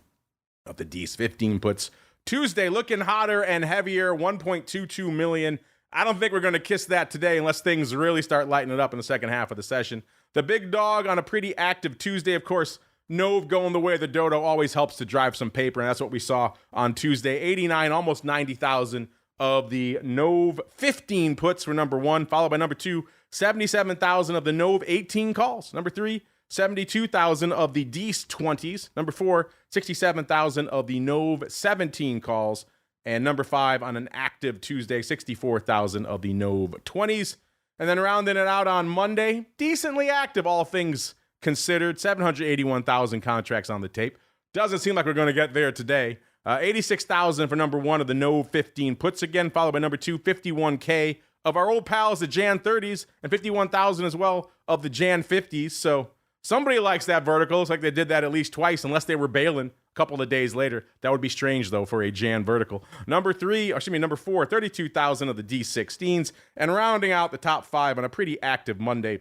of the D's 15 puts. Tuesday looking hotter and heavier, 1.22 million. I don't think we're going to kiss that today unless things really start lighting it up in the second half of the session. The big dog on a pretty active Tuesday, of course, Nove going the way of the dodo always helps to drive some paper, and that's what we saw on Tuesday. 89, almost 90,000 of the Nove 15 puts for number 1, followed by number 2, 77,000 of the Nove 18 calls. Number 3, 72,000 of the D's 20s. Number 4, 67,000 of the Nove 17 calls. And number 5 on an active Tuesday, 64,000 of the Nove 20s. And then rounding it out on Monday, decently active, all things considered, 781,000 contracts on the tape. Doesn't seem like we're going to get there today. 86,000 for number 1 of the Nove 15 puts again, followed by number 2, 51K of our old pals, the Jan 30s, and 51,000 as well of the Jan 50s. So somebody likes that vertical. It's like they did that at least twice, unless they were bailing a couple of days later. That would be strange, though, for a Jan vertical. Number 4, 32,000 of the D16s. And rounding out the top 5 on a pretty active Monday,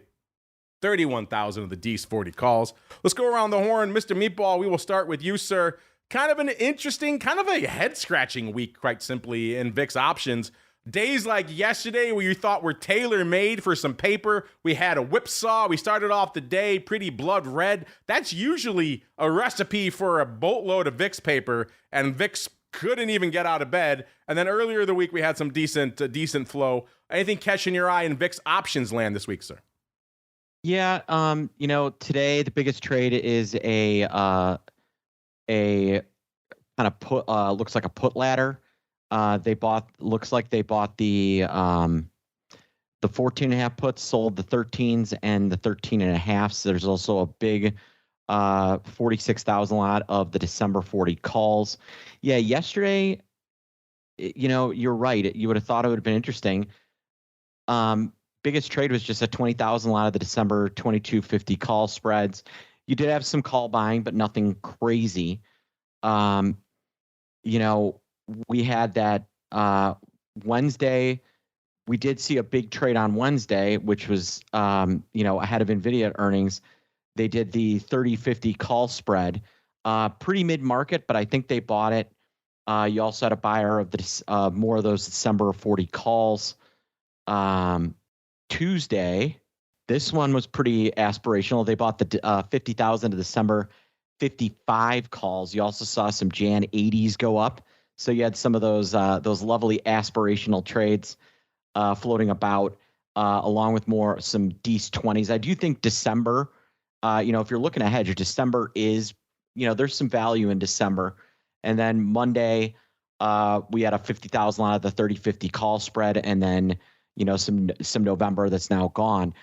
31,000 of the D's 40 calls. Let's go around the horn. Mr. Meatball, we will start with you, sir. Kind of an interesting, kind of a head-scratching week, quite simply, in VIX options. Days like yesterday where you thought were tailor-made for some paper. We had a whipsaw. We started off the day pretty blood red. That's usually a recipe for a boatload of VIX paper, and VIX couldn't even get out of bed. And then earlier the week, we had some decent flow. Anything catching your eye in VIX options land this week, sir? Yeah, today the biggest trade is a kind of put, looks like a put ladder. Looks like they bought the 14.5 puts, sold the 13s and the 13.5. So there's also a big 46,000 lot of the December 40 calls. Yeah, yesterday, you're right. You would have thought it would have been interesting. Biggest trade was just a 20,000 lot of the December 2250 call spreads. You did have some call buying, but nothing crazy. We had that Wednesday. We did see a big trade on Wednesday, which was, ahead of NVIDIA earnings. They did the 30-50 call spread, pretty mid-market, but I think they bought it. You also had a buyer of the more of those December 40 calls. Tuesday, this one was pretty aspirational. They bought the 50,000 of December 55 calls. You also saw some Jan 80s go up. So you had some of those lovely aspirational trades floating about, along with some Dece 20s. I do think December, if you're looking at hedge, December is, there's some value in December. And then Monday, we had a 50,000 lot of the 30-50 call spread, and then some November that's now gone.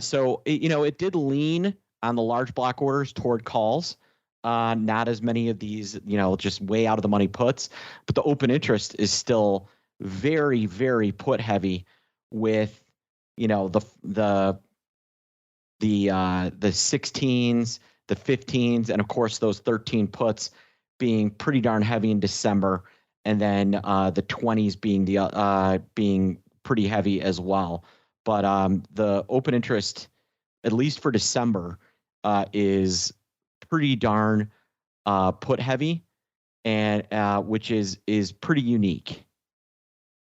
So it did lean on the large block orders toward calls. Not as many of these, just way out of the money puts, but the open interest is still very, very put heavy with, the 16s, the 15s, and of course those 13 puts being pretty darn heavy in December, and then the 20s being pretty heavy as well. But the open interest, at least for December, is pretty darn put heavy, and which is pretty unique.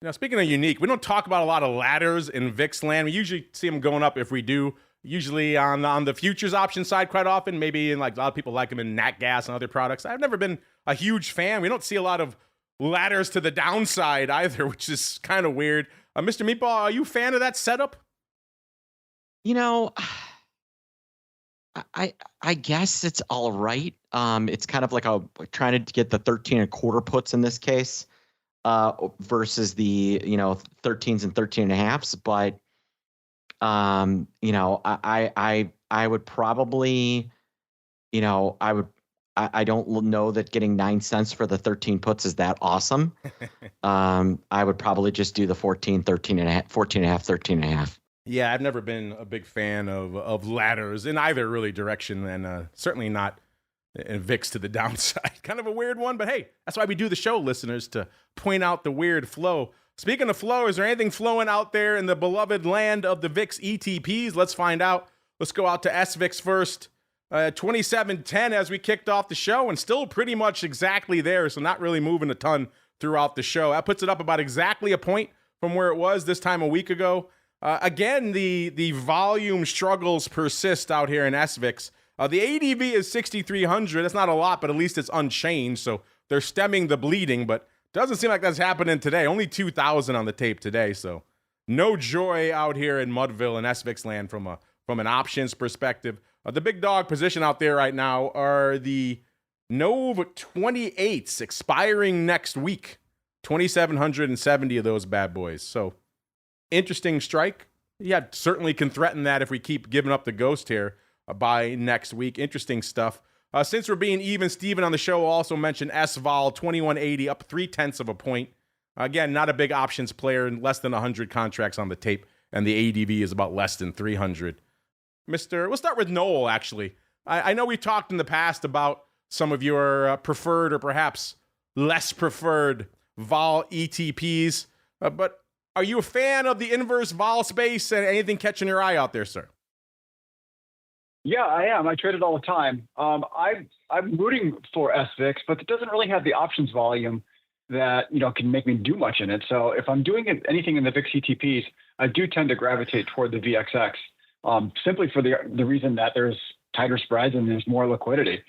Now, speaking of unique, we don't talk about a lot of ladders in VIX land. We usually see them going up if we do. Usually on the futures option side quite often. Maybe in a lot of people like them in nat gas and other products. I've never been a huge fan. We don't see a lot of ladders to the downside either, which is kind of weird. Mr. Meatball, are you a fan of that setup? I guess it's all right. It's kind of like trying to get the 13.25 puts in this case, versus the 13s and 13.5s. But I would probably, I don't know that getting 9 cents for the 13 puts is that awesome. I would probably just do the 14, 13.5, 14.5, 13.5. Yeah, I've never been a big fan of ladders in either really direction, and certainly not in VIX to the downside. Kind of a weird one, but hey, that's why we do the show, listeners, to point out the weird flow. Speaking of flow, is there anything flowing out there in the beloved land of the VIX ETPs? Let's find out. Let's go out to SVIX first. 27.10 as we kicked off the show, and still pretty much exactly there, so not really moving a ton throughout the show. That puts it up about exactly a point from where it was this time a week ago. Again, the volume struggles persist out here in SVIX. The ADV is 6,300. That's not a lot, but at least it's unchanged, so they're stemming the bleeding, but doesn't seem like that's happening today. Only 2,000 on the tape today, so no joy out here in Mudville and SVIX land from an options perspective. The big dog position out there right now are the Nov 28s expiring next week. 2,770 of those bad boys. So interesting strike. Yeah, certainly can threaten that if we keep giving up the ghost here by next week. Interesting stuff. Since we're being even, Steven on the show also mentioned SVOL 2180 up 0.3 of a point. Again, not a big options player, less than 100 contracts on the tape, and the ADV is about less than 300. We'll start with Noel, actually. I know we talked in the past about some of your preferred or perhaps less preferred vol ETPs, but are you a fan of the inverse vol space and anything catching your eye out there, sir? Yeah, I am. I trade it all the time. I'm rooting for SVIX, but it doesn't really have the options volume that can make me do much in it. So if I'm doing anything in the VIX ETPs, I do tend to gravitate toward the VXX. Simply for the reason that there's tighter spreads and there's more liquidity.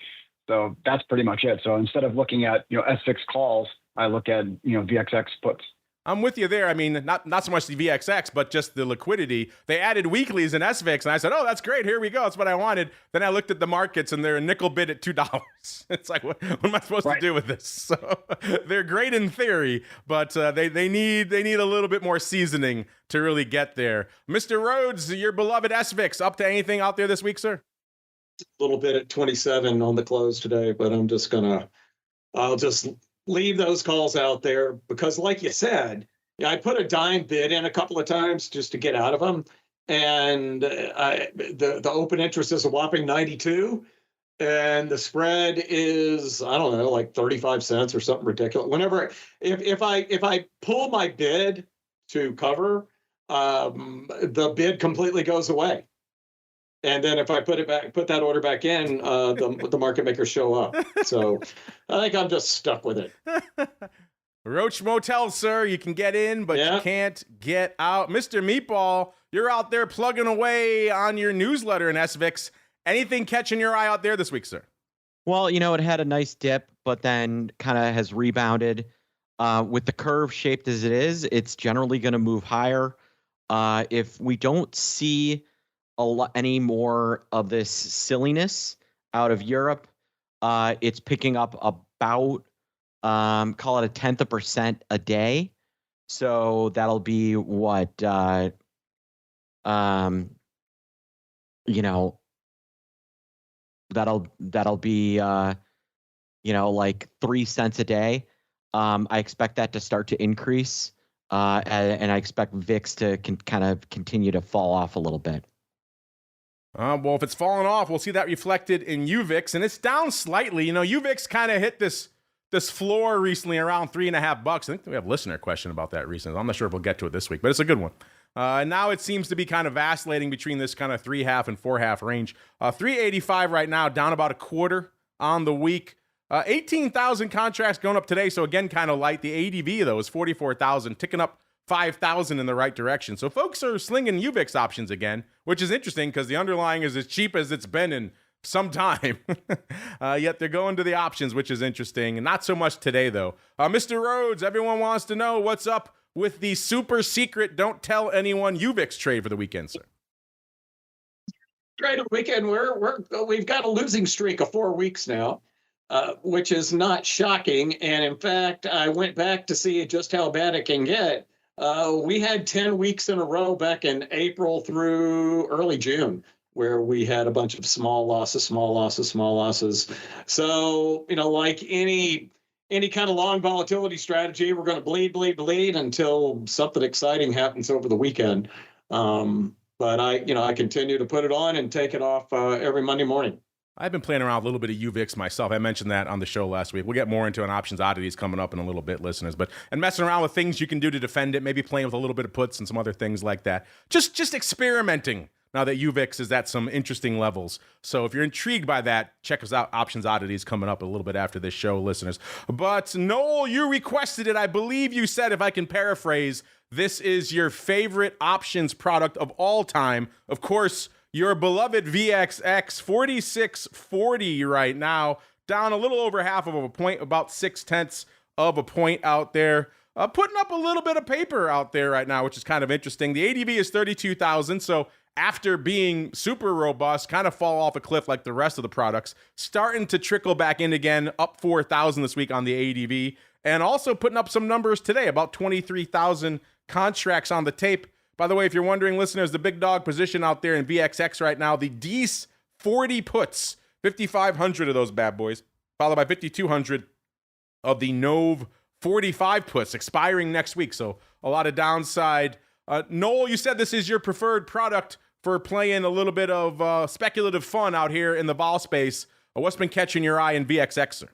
So that's pretty much it. So instead of looking at, SVIX calls, I look at, VXX puts. I'm with you there. I mean, not so much the VXX, but just the liquidity. They added weeklies in SVIX, and I said, oh, that's great. Here we go. That's what I wanted. Then I looked at the markets, and they're a nickel bid at $2. It's like, what am I supposed to do with this? So they're great in theory, but they need a little bit more seasoning to really get there. Mr. Rhoads, your beloved SVIX, up to anything out there this week, sir? A little bit at 27 on the close today, but I'll just leave those calls out there because, like you said, I put a dime bid in a couple of times just to get out of them, and the open interest is a whopping 92, and the spread is, I don't know, like 35 cents or something ridiculous. Whenever if I pull my bid to cover, the bid completely goes away. And then if I put that order back in, the market makers show up. So I think I'm just stuck with it. Roach Motel, sir. You can get in, but you can't get out. Mr. Meatball, you're out there plugging away on your newsletter in SVIX. Anything catching your eye out there this week, sir? Well, it had a nice dip, but then kind of has rebounded. With the curve shaped as it is, it's generally going to move higher. If we don't see any more of this silliness out of Europe, it's picking up about call it 0.1% a day. So that'll be what that'll be like 3 cents a day. I expect that to start to increase, and I expect VIX to kind of continue to fall off a little bit. Well, if it's falling off, we'll see that reflected in UVIX, and it's down slightly. UVIX kind of hit this floor recently around $3.50. I think we have a listener question about that recently. I'm not sure if we'll get to it this week, but it's a good one. And now it seems to be kind of vacillating between this kind of 3.5 and 4.5 range. 385 right now, down about a quarter on the week. 18,000 contracts going up today, so again, kind of light. The ADV, though, is 44,000, ticking up 5,000 in the right direction. So folks are slinging UVIX options again, which is interesting because the underlying is as cheap as it's been in some time. Yet they're going to the options, which is interesting. Not so much today, though. Mr. Rhoads, everyone wants to know what's up with the super secret don't tell anyone UVIX trade for the weekend, sir. Trade of the weekend, we've got a losing streak of 4 weeks now, which is not shocking. And in fact, I went back to see just how bad it can get. We had 10 weeks in a row back in April through early June where we had a bunch of small losses. So, like any kind of long volatility strategy, we're going to bleed until something exciting happens over the weekend. But I continue to put it on and take it off every Monday morning. I've been playing around with a little bit of UVIX myself. I mentioned that on the show last week. We'll get more into an options oddities coming up in a little bit, listeners. And messing around with things you can do to defend it, maybe playing with a little bit of puts and some other things like that. Just experimenting now that UVIX is at some interesting levels. So if you're intrigued by that, check us out. Options oddities coming up a little bit after this show, listeners. But Noel, you requested it. I believe you said, if I can paraphrase, this is your favorite options product of all time. Of course, your beloved VXX, 4640 right now, down a little over half of a point, about 0.6 of a point out there. Putting up a little bit of paper out there right now, which is kind of interesting. The ADV is 32,000, so after being super robust, kind of fall off a cliff like the rest of the products, starting to trickle back in again, up 4,000 this week on the ADV, and also putting up some numbers today, about 23,000 contracts on the tape. By the way, if you're wondering, listeners, the big dog position out there in VXX right now, the DEES 40 puts, 5,500 of those bad boys, followed by 5,200 of the NOV 45 puts expiring next week. So a lot of downside. Noel, you said this is your preferred product for playing a little bit of speculative fun out here in the vol space. What's been catching your eye in VXX, sir?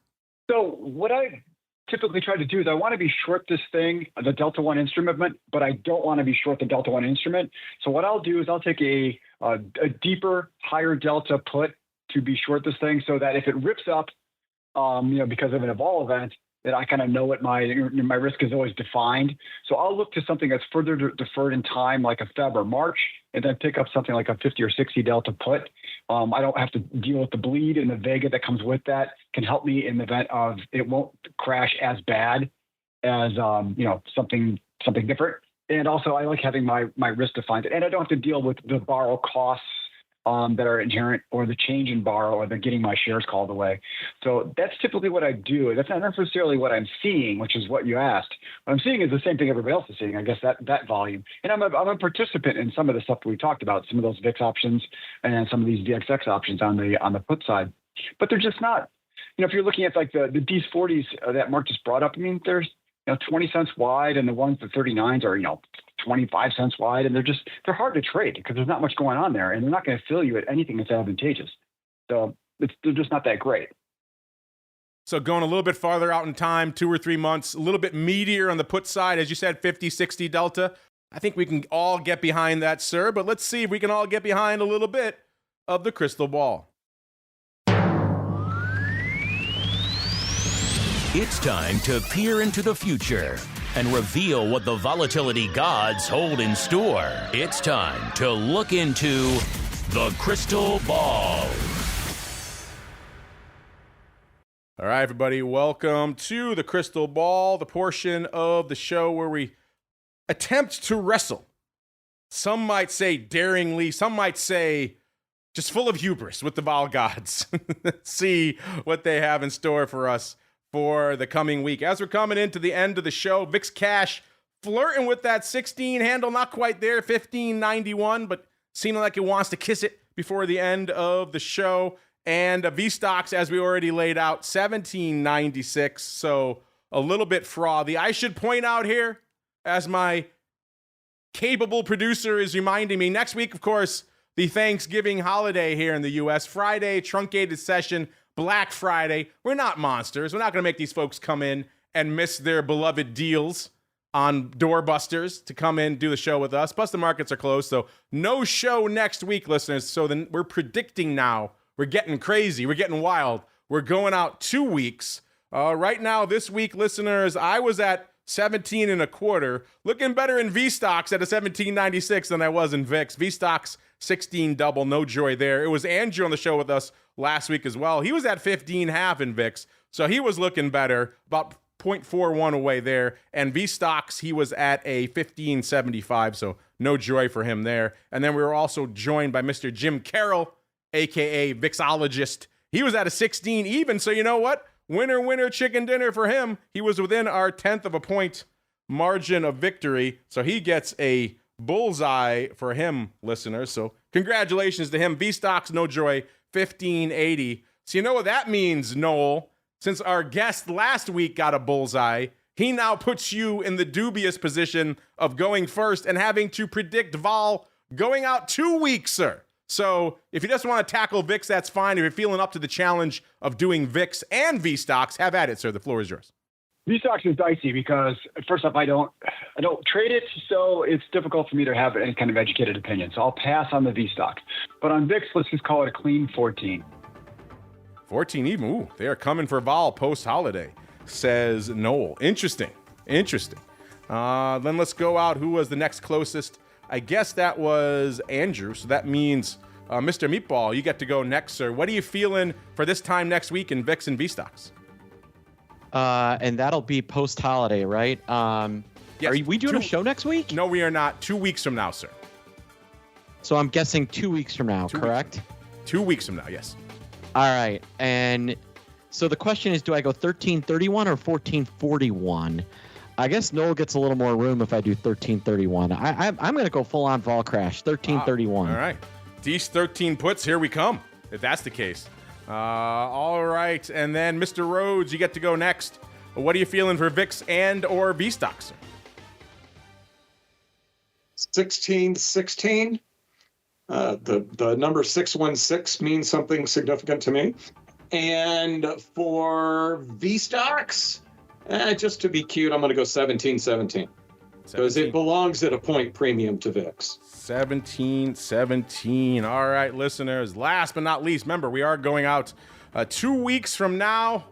So what I typically try to do is I want to be short this thing, the Delta One instrument, but I don't want to be short the Delta One instrument. So what I'll do is I'll take a deeper, higher Delta put to be short this thing, so that if it rips up, because of an vol event, that I kind of know what my risk is always defined. So I'll look to something that's further deferred in time, like a Feb or March, and then pick up something like a 50 or 60 delta put. I don't have to deal with the bleed and the vega that comes with that. Can help me in the event of it won't crash as bad as something different. And also I like having my risk defined, and I don't have to deal with the borrow costs that are inherent, or the change in borrow, or the getting my shares called away. So that's typically what I do. That's not necessarily what I'm seeing, which is what you asked. What I'm seeing is the same thing everybody else is seeing, I guess, that volume. And I'm a participant in some of the stuff that we talked about, some of those VIX options and some of these VXX options on the put side. But they're just not, if you're looking at like the D40s that Mark just brought up, I mean, there's 20 cents wide, and the ones, the 39s are 25 cents wide, and they're hard to trade because there's not much going on there, and they're not going to fill you at anything that's advantageous. So they're just not that great. So going a little bit farther out in time, 2 or 3 months, a little bit meatier on the put side, as you said, 50, 60 delta. I think we can all get behind that, sir, but let's see if we can all get behind a little bit of the crystal ball. It's time to peer into the future and reveal what the volatility gods hold in store. It's time to look into the crystal ball. All right, everybody, welcome to the crystal ball, the portion of the show where we attempt to wrestle. Some might say daringly, some might say just full of hubris with the vol gods. See what they have in store for us for the coming week. As we're coming into the end of the show, VIX cash flirting with that 16 handle, not quite there, 1591, but seeming like it wants to kiss it before the end of the show. And VSTOXX, as we already laid out, 1796, so a little bit frothy. I should point out here, as my capable producer is reminding me, next week, of course, the Thanksgiving holiday here in the U.S. Friday, truncated session, Black Friday. We're not monsters. We're not going to make these folks come in and miss their beloved deals on doorbusters to come in, do the show with us. Plus, the markets are closed, so no show next week, listeners. So then we're predicting now. We're getting crazy. We're getting wild. We're going out 2 weeks. Right now, this week, listeners, I was at 17 and a quarter, looking better in VSTOXX at a 1796 than I was in VIX. VSTOXX 16 double, no joy there. It was Andrew on the show with us last week as well. He was at 15.5 in VIX, so he was looking better, about 0.41 away there. And VSTOXX, he was at a 1575, so no joy for him there. And then we were also joined by Mr. Jim Carroll, aka VIXologist. He was at a 16 even, so you know what? Winner, winner, chicken dinner for him. He was within our 10th of a point margin of victory, so he gets a bullseye for him, listeners. So congratulations to him. VSTOXX, no joy, 1580. So you know what that means, Noel? Since our guest last week got a bullseye, he now puts you in the dubious position of going first and having to predict vol going out 2 weeks, sir. So if you just want to tackle VIX, that's fine. If you're feeling up to the challenge of doing VIX and VSTOXX, have at it, sir. The floor is yours. VSTOXX is dicey because, first off, I don't trade it, so it's difficult for me to have any kind of educated opinion. So I'll pass on the VSTOXX. But on VIX, let's just call it a clean 14. 14 even. Ooh, they are coming for vol post-holiday, says Noel. Interesting. Then let's go out. Who was the next closest? I guess that was Andrew. So that means Mr. Meatball, you get to go next, sir. What are you feeling for this time next week in VIX and VSTOXX? And that'll be post-holiday, right? Yes, are we doing a show next week? No, we are not. 2 weeks from now, sir. So I'm guessing 2 weeks from now, correct? 2 weeks from now, yes. All right. And so the question is, do I go 1331 or 1441? I guess Noel gets a little more room if I do 1331. I'm going to go full-on vol crash, 1331. All right. These 13 puts, here we come, if that's the case. All right. And then, Mr. Rhoads, you get to go next. What are you feeling for VIX and or VSTOXX? 1616. The number 616 means something significant to me. And for VSTOXX, just to be cute, I'm going to go 1717 because it belongs at a point premium to VIX. 1717. All right, listeners. Last but not least, remember, we are going out 2 weeks from now.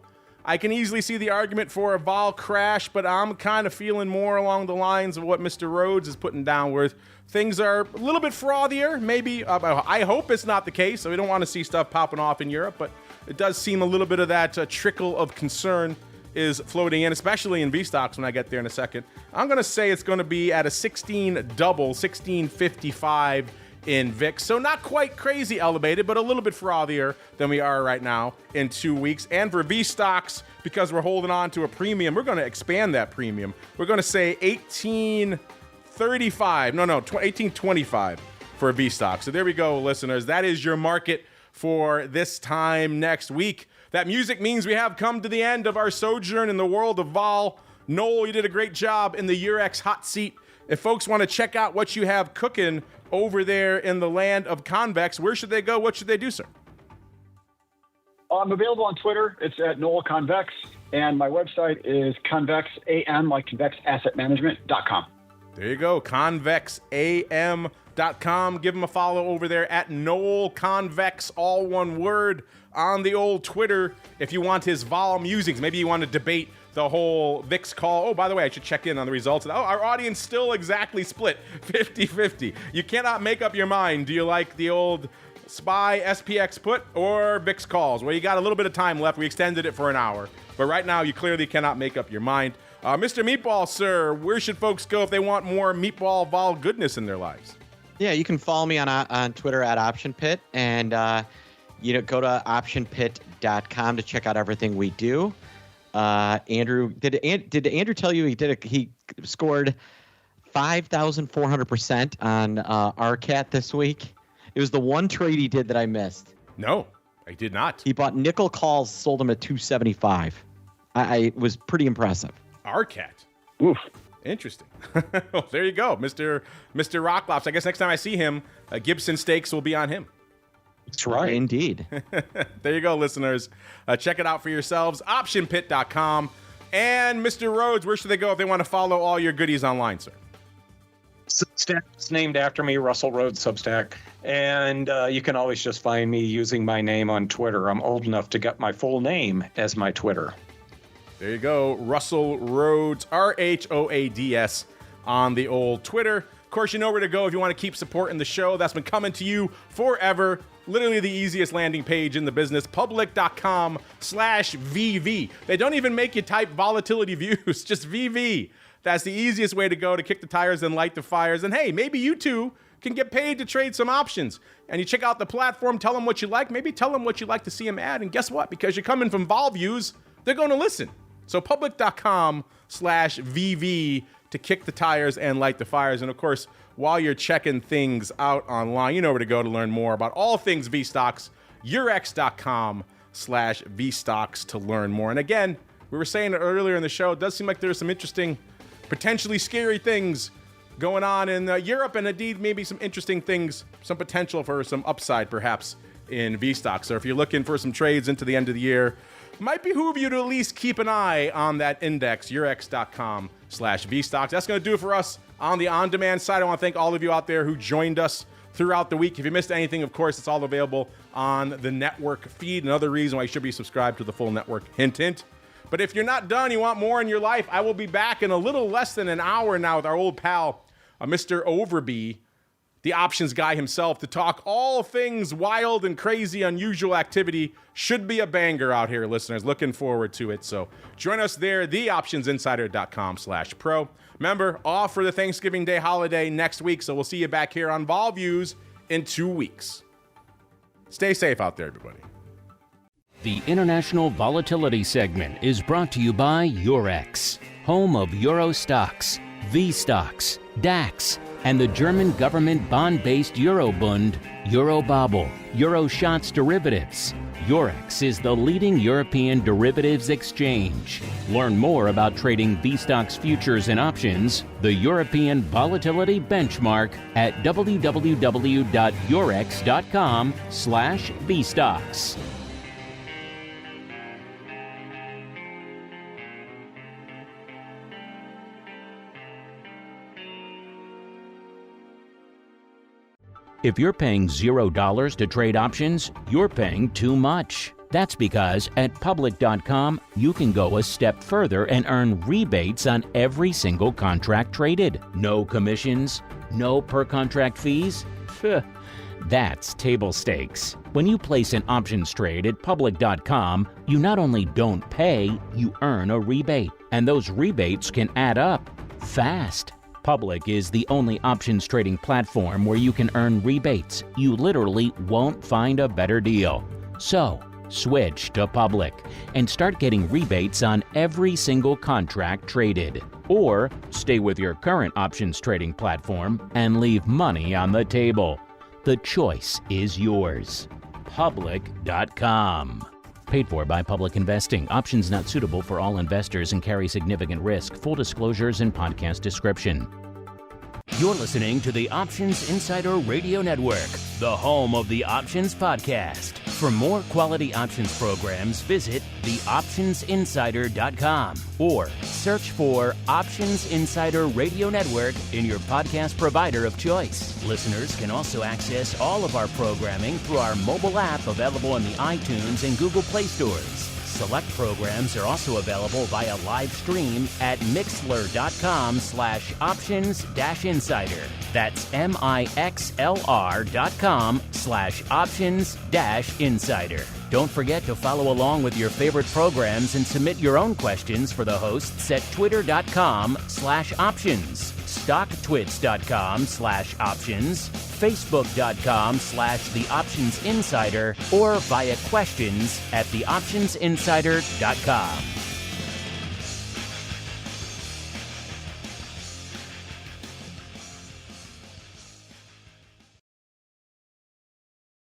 I can easily see the argument for a vol crash, but I'm kind of feeling more along the lines of what Mr. Rhoads is putting down, where things are a little bit frothier. Maybe, I hope it's not the case. So we don't want to see stuff popping off in Europe, but it does seem a little bit of that trickle of concern is floating in, especially in VSTOXX when I get there in a second. I'm going to say it's going to be at a 1655 in VIX. So not quite crazy elevated, but a little bit frothier than we are right now in 2 weeks. And for VSTOXX, because we're holding on to a premium, we're going to expand that premium. We're going to say 1825 for VSTOXX. So there we go, listeners. That is your market for this time next week. That music means we have come to the end of our sojourn in the world of vol. Noel, you did a great job in the UVX hot seat. If folks want to check out what you have cooking over there in the land of Convex, where should they go? What should they do, sir? I'm available on Twitter. It's at Noel Convex. And my website is convexam, like convexassetmanagement.com. There you go, convexam.com. Give him a follow over there at Noel Convex, all one word, on the old Twitter. If you want his vol musings, maybe you want to debate the whole VIX call. Oh, by the way, I should check in on the results. Oh, our audience still exactly split 50-50. You cannot make up your mind. Do you like the old SPY SPX put or VIX calls? Well, you got a little bit of time left. We extended it for an hour. But right now, you clearly cannot make up your mind. Mr. Meatball, sir, where should folks go if they want more meatball vol goodness in their lives? Yeah, you can follow me on Twitter at OptionPit, and go to optionpit.com to check out everything we do. Andrew, did Andrew tell you he scored 5,400% on RCAT this week? It was the one trade he did that I missed. No, I did not. He bought nickel calls, sold them at 275. It was pretty impressive. RCAT. Oof. Interesting. Well, there you go, Mr. Rocklops. I guess next time I see him, Gibson Stakes will be on him. That's right. Indeed. There you go, listeners. Check it out for yourselves. Optionpit.com. And Mr. Rhoads, where should they go if they want to follow all your goodies online, sir? Substack's named after me, Russell Rhoads Substack. And you can always just find me using my name on Twitter. I'm old enough to get my full name as my Twitter. There you go. Russell Rhoads, RHOADS on the old Twitter. Of course, you know where to go if you want to keep supporting the show. That's been coming to you forever. Literally the easiest landing page in the business, public.com/VV. They don't even make you type volatility views, just VV. That's the easiest way to go to kick the tires and light the fires. And hey, maybe you too can get paid to trade some options. And you check out the platform, tell them what you like, maybe tell them what you'd like to see them add. And guess what? Because you're coming from vol views, they're going to listen. So public.com/VV to kick the tires and light the fires. And of course, while you're checking things out online, you know where to go to learn more about all things VSTOXX, urx.com/VSTOXX to learn more. And again, we were saying it earlier in the show, it does seem like there's some interesting, potentially scary things going on in Europe, and indeed maybe some interesting things, some potential for some upside perhaps in VSTOXX. So if you're looking for some trades into the end of the year, might behoove you to at least keep an eye on that index, urx.com/VSTOXX. That's going to do it for us on the on-demand side. I want to thank all of you out there who joined us throughout the week. If you missed anything, of course, it's all available on the network feed. Another reason why you should be subscribed to the full network. Hint, hint. But if you're not done, you want more in your life, I will be back in a little less than an hour now with our old pal, Mr. Overby, the options guy himself, to talk all things wild and crazy, unusual activity. Should be a banger out here, listeners. Looking forward to it. So join us there, theoptionsinsider.com/pro. Remember, off for the Thanksgiving Day holiday next week, so we'll see you back here on Vol Views in 2 weeks. Stay safe out there, everybody. The International Volatility segment is brought to you by Eurex, home of Euro stocks, VSTOXX, DAX, and the German government bond-based Eurobund, Eurobobble, Euroshots derivatives. Eurex is the leading European derivatives exchange. Learn more about trading VSTOXX futures and options, the European Volatility Benchmark, at www.eurex.com/VSTOXX. If you're paying $0 to trade options, you're paying too much. That's because at public.com, you can go a step further and earn rebates on every single contract traded. No commissions, no per contract fees. That's table stakes. When you place an options trade at public.com, you not only don't pay, you earn a rebate. And those rebates can add up fast. Public is the only options trading platform where you can earn rebates. You literally won't find a better deal. So, switch to Public and start getting rebates on every single contract traded. Or stay with your current options trading platform and leave money on the table. The choice is yours. Public.com. Paid for by Public Investing. Options not suitable for all investors and carry significant risk. Full disclosures and podcast description. You're listening to the Options Insider Radio Network, the home of the Options Podcast. For more quality options programs, visit theoptionsinsider.com or search for Options Insider Radio Network in your podcast provider of choice. Listeners can also access all of our programming through our mobile app available in the iTunes and Google Play stores. Select programs are also available via live stream at mixlr.com/options-insider. That's mixlr.com/options-insider. Don't forget to follow along with your favorite programs and submit your own questions for the hosts at twitter.com/options, stocktwits.com/options, facebook.com/theoptionsinsider, or via questions at theoptionsinsider.com.